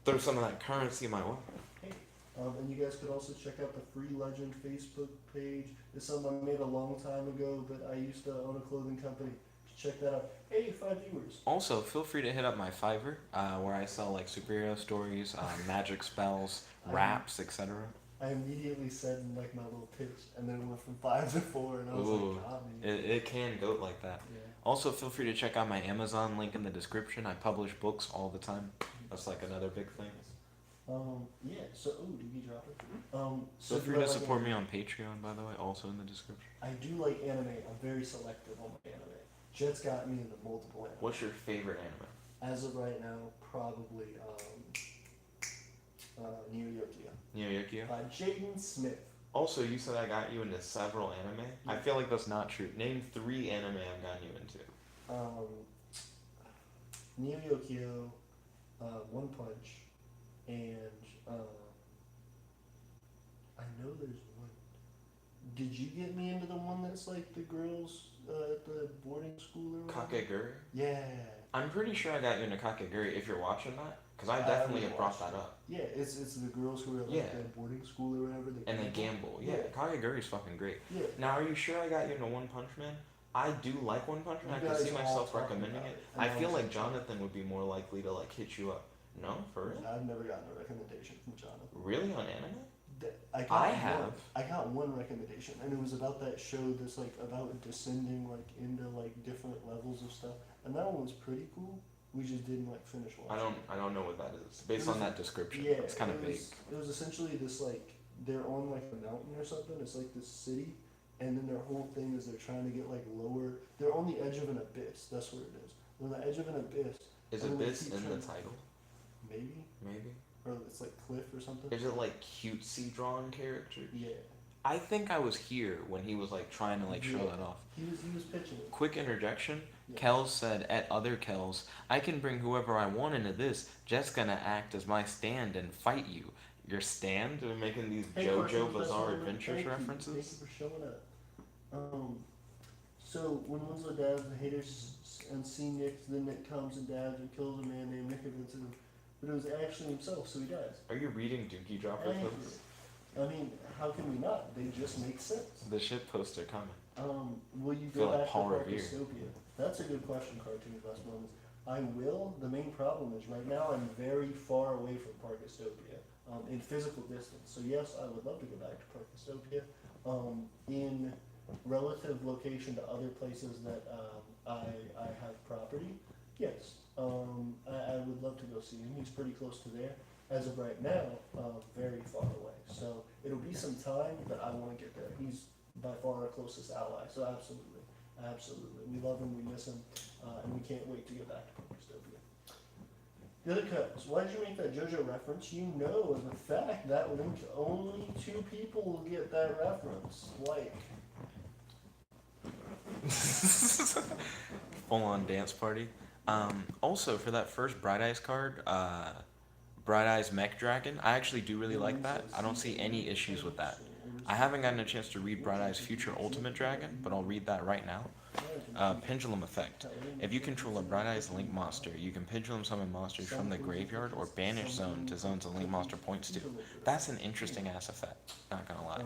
throw some of that currency my way. Hey, and you guys could also check out the Free Legend Facebook page. It's something I made a long time ago, but I used to own a clothing company. Check that out. Hey, 5 viewers. Also, feel free to hit up my Fiverr, where I sell like superhero stories, magic spells, raps, etc. I immediately said in like my little pitch, and then it went from 5 to 4, and I was Ooh, like, got me. it can go like that. Yeah. Also, feel free to check out my Amazon link in the description. I publish books all the time. That's like another big thing. Yeah. So, did you drop it? So Feel do free I to like support anime? me on Patreon, by the way, also in the description. I do like anime. I'm very selective on my anime. Jet's got me into multiple anime. What's your favorite anime? As of right now, probably Neo Yokio Neo Yokio? by Jaden Smith. Also, you said I got you into several anime. I feel like that's not true. Name 3 anime I've gotten you into. Neo Yokio, One Punch, and I know there's one. Did you get me into the one that's like the girls at the boarding school or whatever? Kakegurui? Yeah. I'm pretty sure I got you into Kakegurui if you're watching that, because I definitely have brought that up. Yeah, it's the girls who are like Yeah. at boarding school or whatever. And they gamble. Yeah, Kakegurui is fucking great. Yeah. Now, are you sure I got you into One Punch Man? I do like One Punch Man. I You can guys see all myself talk recommending about it. it, and I I feel was like like, Jonathan would be more likely to like hit you up. No, for real? I've never gotten a recommendation from Jonathan. Really on anime? I have. One, I got one recommendation, and it was about that show that's like about descending like into like different levels of stuff, and that one was pretty cool. We just didn't like finish watching. I don't know what that is. Based on that description, Yeah, it's kind of vague. It was essentially this like they're on like a mountain or something. It's like this city, and then their whole thing is they're trying to get like lower. They're on the edge of an abyss. That's what it is. They're on the edge of an abyss. Is and then they Abyss keep in the trying- title? Maybe, Maybe. or it's like cliff or something. Is it like cutesy drawn characters? Yeah, I think I was here when he was like trying to like show Yeah. that off. he was pitching it. Quick interjection. Yeah. Kells said, at other Kells, I can bring whoever I want into this. Jet's gonna act as my stand and fight you. Your stand? They're making these Hey, JoJo Carson, Bizarre that's Adventures Thank references. you for showing up. So when Winslow dabs, the haters and see Nick, then Nick comes and dabs and kills a man named Nickabenson, but it was actually himself, so he dies. Are you reading Dookie Dropper Thank posts? you. I mean, how can we not? They just make sense. The shit posts are coming. Will you Feel go like back Paul to Revere. Parkistopia? That's a good question, Cartoon Best Moments. I will. The main problem is right now I'm very far away from Parkistopia in physical distance. So yes, I would love to go back to Parkistopia. In relative location to other places that I have property, yes. I would love to go see him. He's pretty close to there. As of right now, very far away. So it'll be some time, but I want to get there. He's by far our closest ally. So absolutely, absolutely, we love him, we miss him, and we can't wait to get back to Parkistopia. The other cuts. Why did you make that JoJo reference? You know, as a fact, that link only 2 people will get that reference. Like. Full on dance party. Also, for that first Bright Eyes card, Bright Eyes Mech Dragon, I actually do really like that. I don't see any issues with that. I haven't gotten a chance to read Bright Eyes Future Ultimate Dragon, but I'll read that right now. Pendulum Effect. If you control a Bright Eyes Link monster, you can pendulum summon monsters from the graveyard or banish zone to zones a Link monster points to. That's an interesting ass effect, not gonna lie.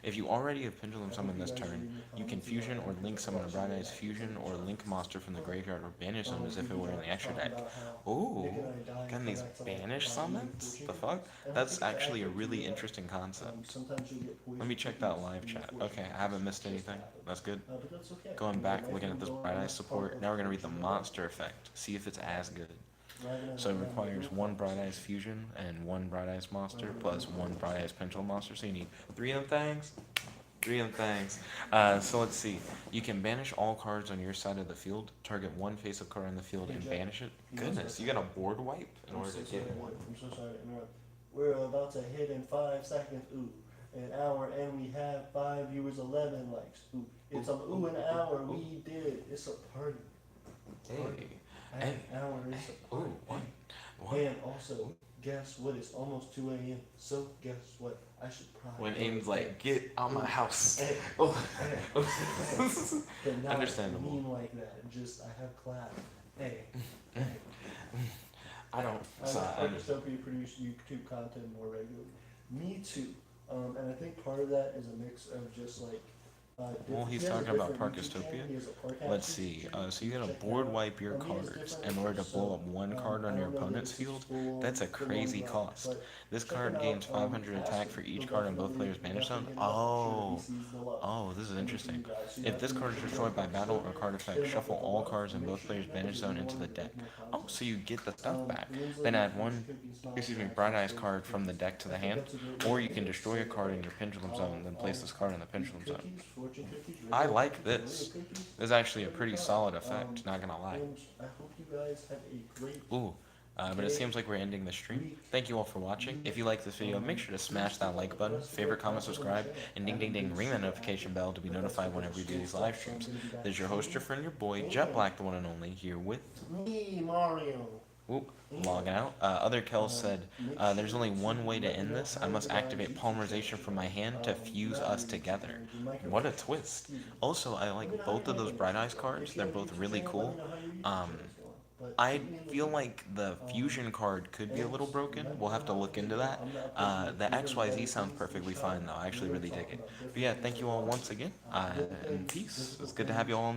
If you already have pendulum summoned this turn, you can fusion or link summon a Bright Eyes fusion or link monster from the graveyard or banish zone as if it were in the extra deck. Ooh, getting these banish summons? The fuck? That's actually a really interesting concept. Let me check that live chat. Okay, I haven't missed anything. That's good. But that's okay. Going back, looking at this Bright Eyes support, now we're gonna read the monster effect, see if it's as good. So it requires 1 Bright Eyes fusion and 1 Bright Eyes monster plus 1 Bright Eyes pendulum monster, so you need 3 of them things. Three of things. So let's see. You can banish all cards on your side of the field. Target one face of card on the field Hey, and Jack, banish it. you know Goodness, you got a board wipe in order to get one. I'm so sorry to interrupt. We're about to hit in 5 seconds. Ooh, an hour, and we have 5 viewers, 11 likes. Ooh, it's an hour. We did it. It's a party. Hey. An hour is a party. Ooh, one. And also, guess what? It's almost 2 a.m. So guess what? I should probably. When Aim's like, get out my house. Hey, Oh. hey. But not Understandable. mean like that. Just I have class. Hey. I don't. I just hope you produce YouTube content more regularly. Me too. And I think part of that is a mix of just like. Well, he's he has a talking about different YouTube channel. Parkistopia. He has a Park Let's Houses see. channel. So you gotta Check that board out. wipe your He has cards different in order to videos, blow up so, one card I on your don't know that opponent's this is field. full- That's a full crazy on, cost. but This check card it gains out, 500 attack Aston. for each You'll card in both definitely- players' banish zone. definitely get it. I'm Oh. sure he sees the love. Oh, this is And interesting. for you guys, so If yeah, this you card is should destroyed by go battle or back card to effect, it. shuffle Hit him up all with the cards in love. both Make players' sure banish you zone know into the what deck. make more Oh, content. so you get the stuff back. Winslow, Then add Cookies, one, Smiles, Bright Eyes card from the deck to the I think hand, that's a good or one. you can destroy a card in your pendulum zone, then place this card in the pendulum zone. Cookies, fortune cookies, I regular like cookies, this. Oreo cookies. This is actually a pretty solid effect, not gonna lie. And I hope you guys have a great Ooh, but it seems like we're ending the stream. Thank you all for watching. If you like this video, make sure to smash that like button, favorite, comment, subscribe, and ding ding ding, ring that notification bell to be notified whenever we do these live streams. This is your host, your friend, your boy, Jet Black, the one and only, here with me, Mario. Oop, logging out. Other Kel said, there's only one way to end this. I must activate polymerization from my hand to fuse us together. What a twist. Also, I like both of those Bright Eyes cards. They're both really cool. I feel like the fusion card could be a little broken. We'll have to look into that. The XYZ sounds perfectly fine though. I actually really dig it. But yeah, thank you all once again. And peace. It's good to have you all on the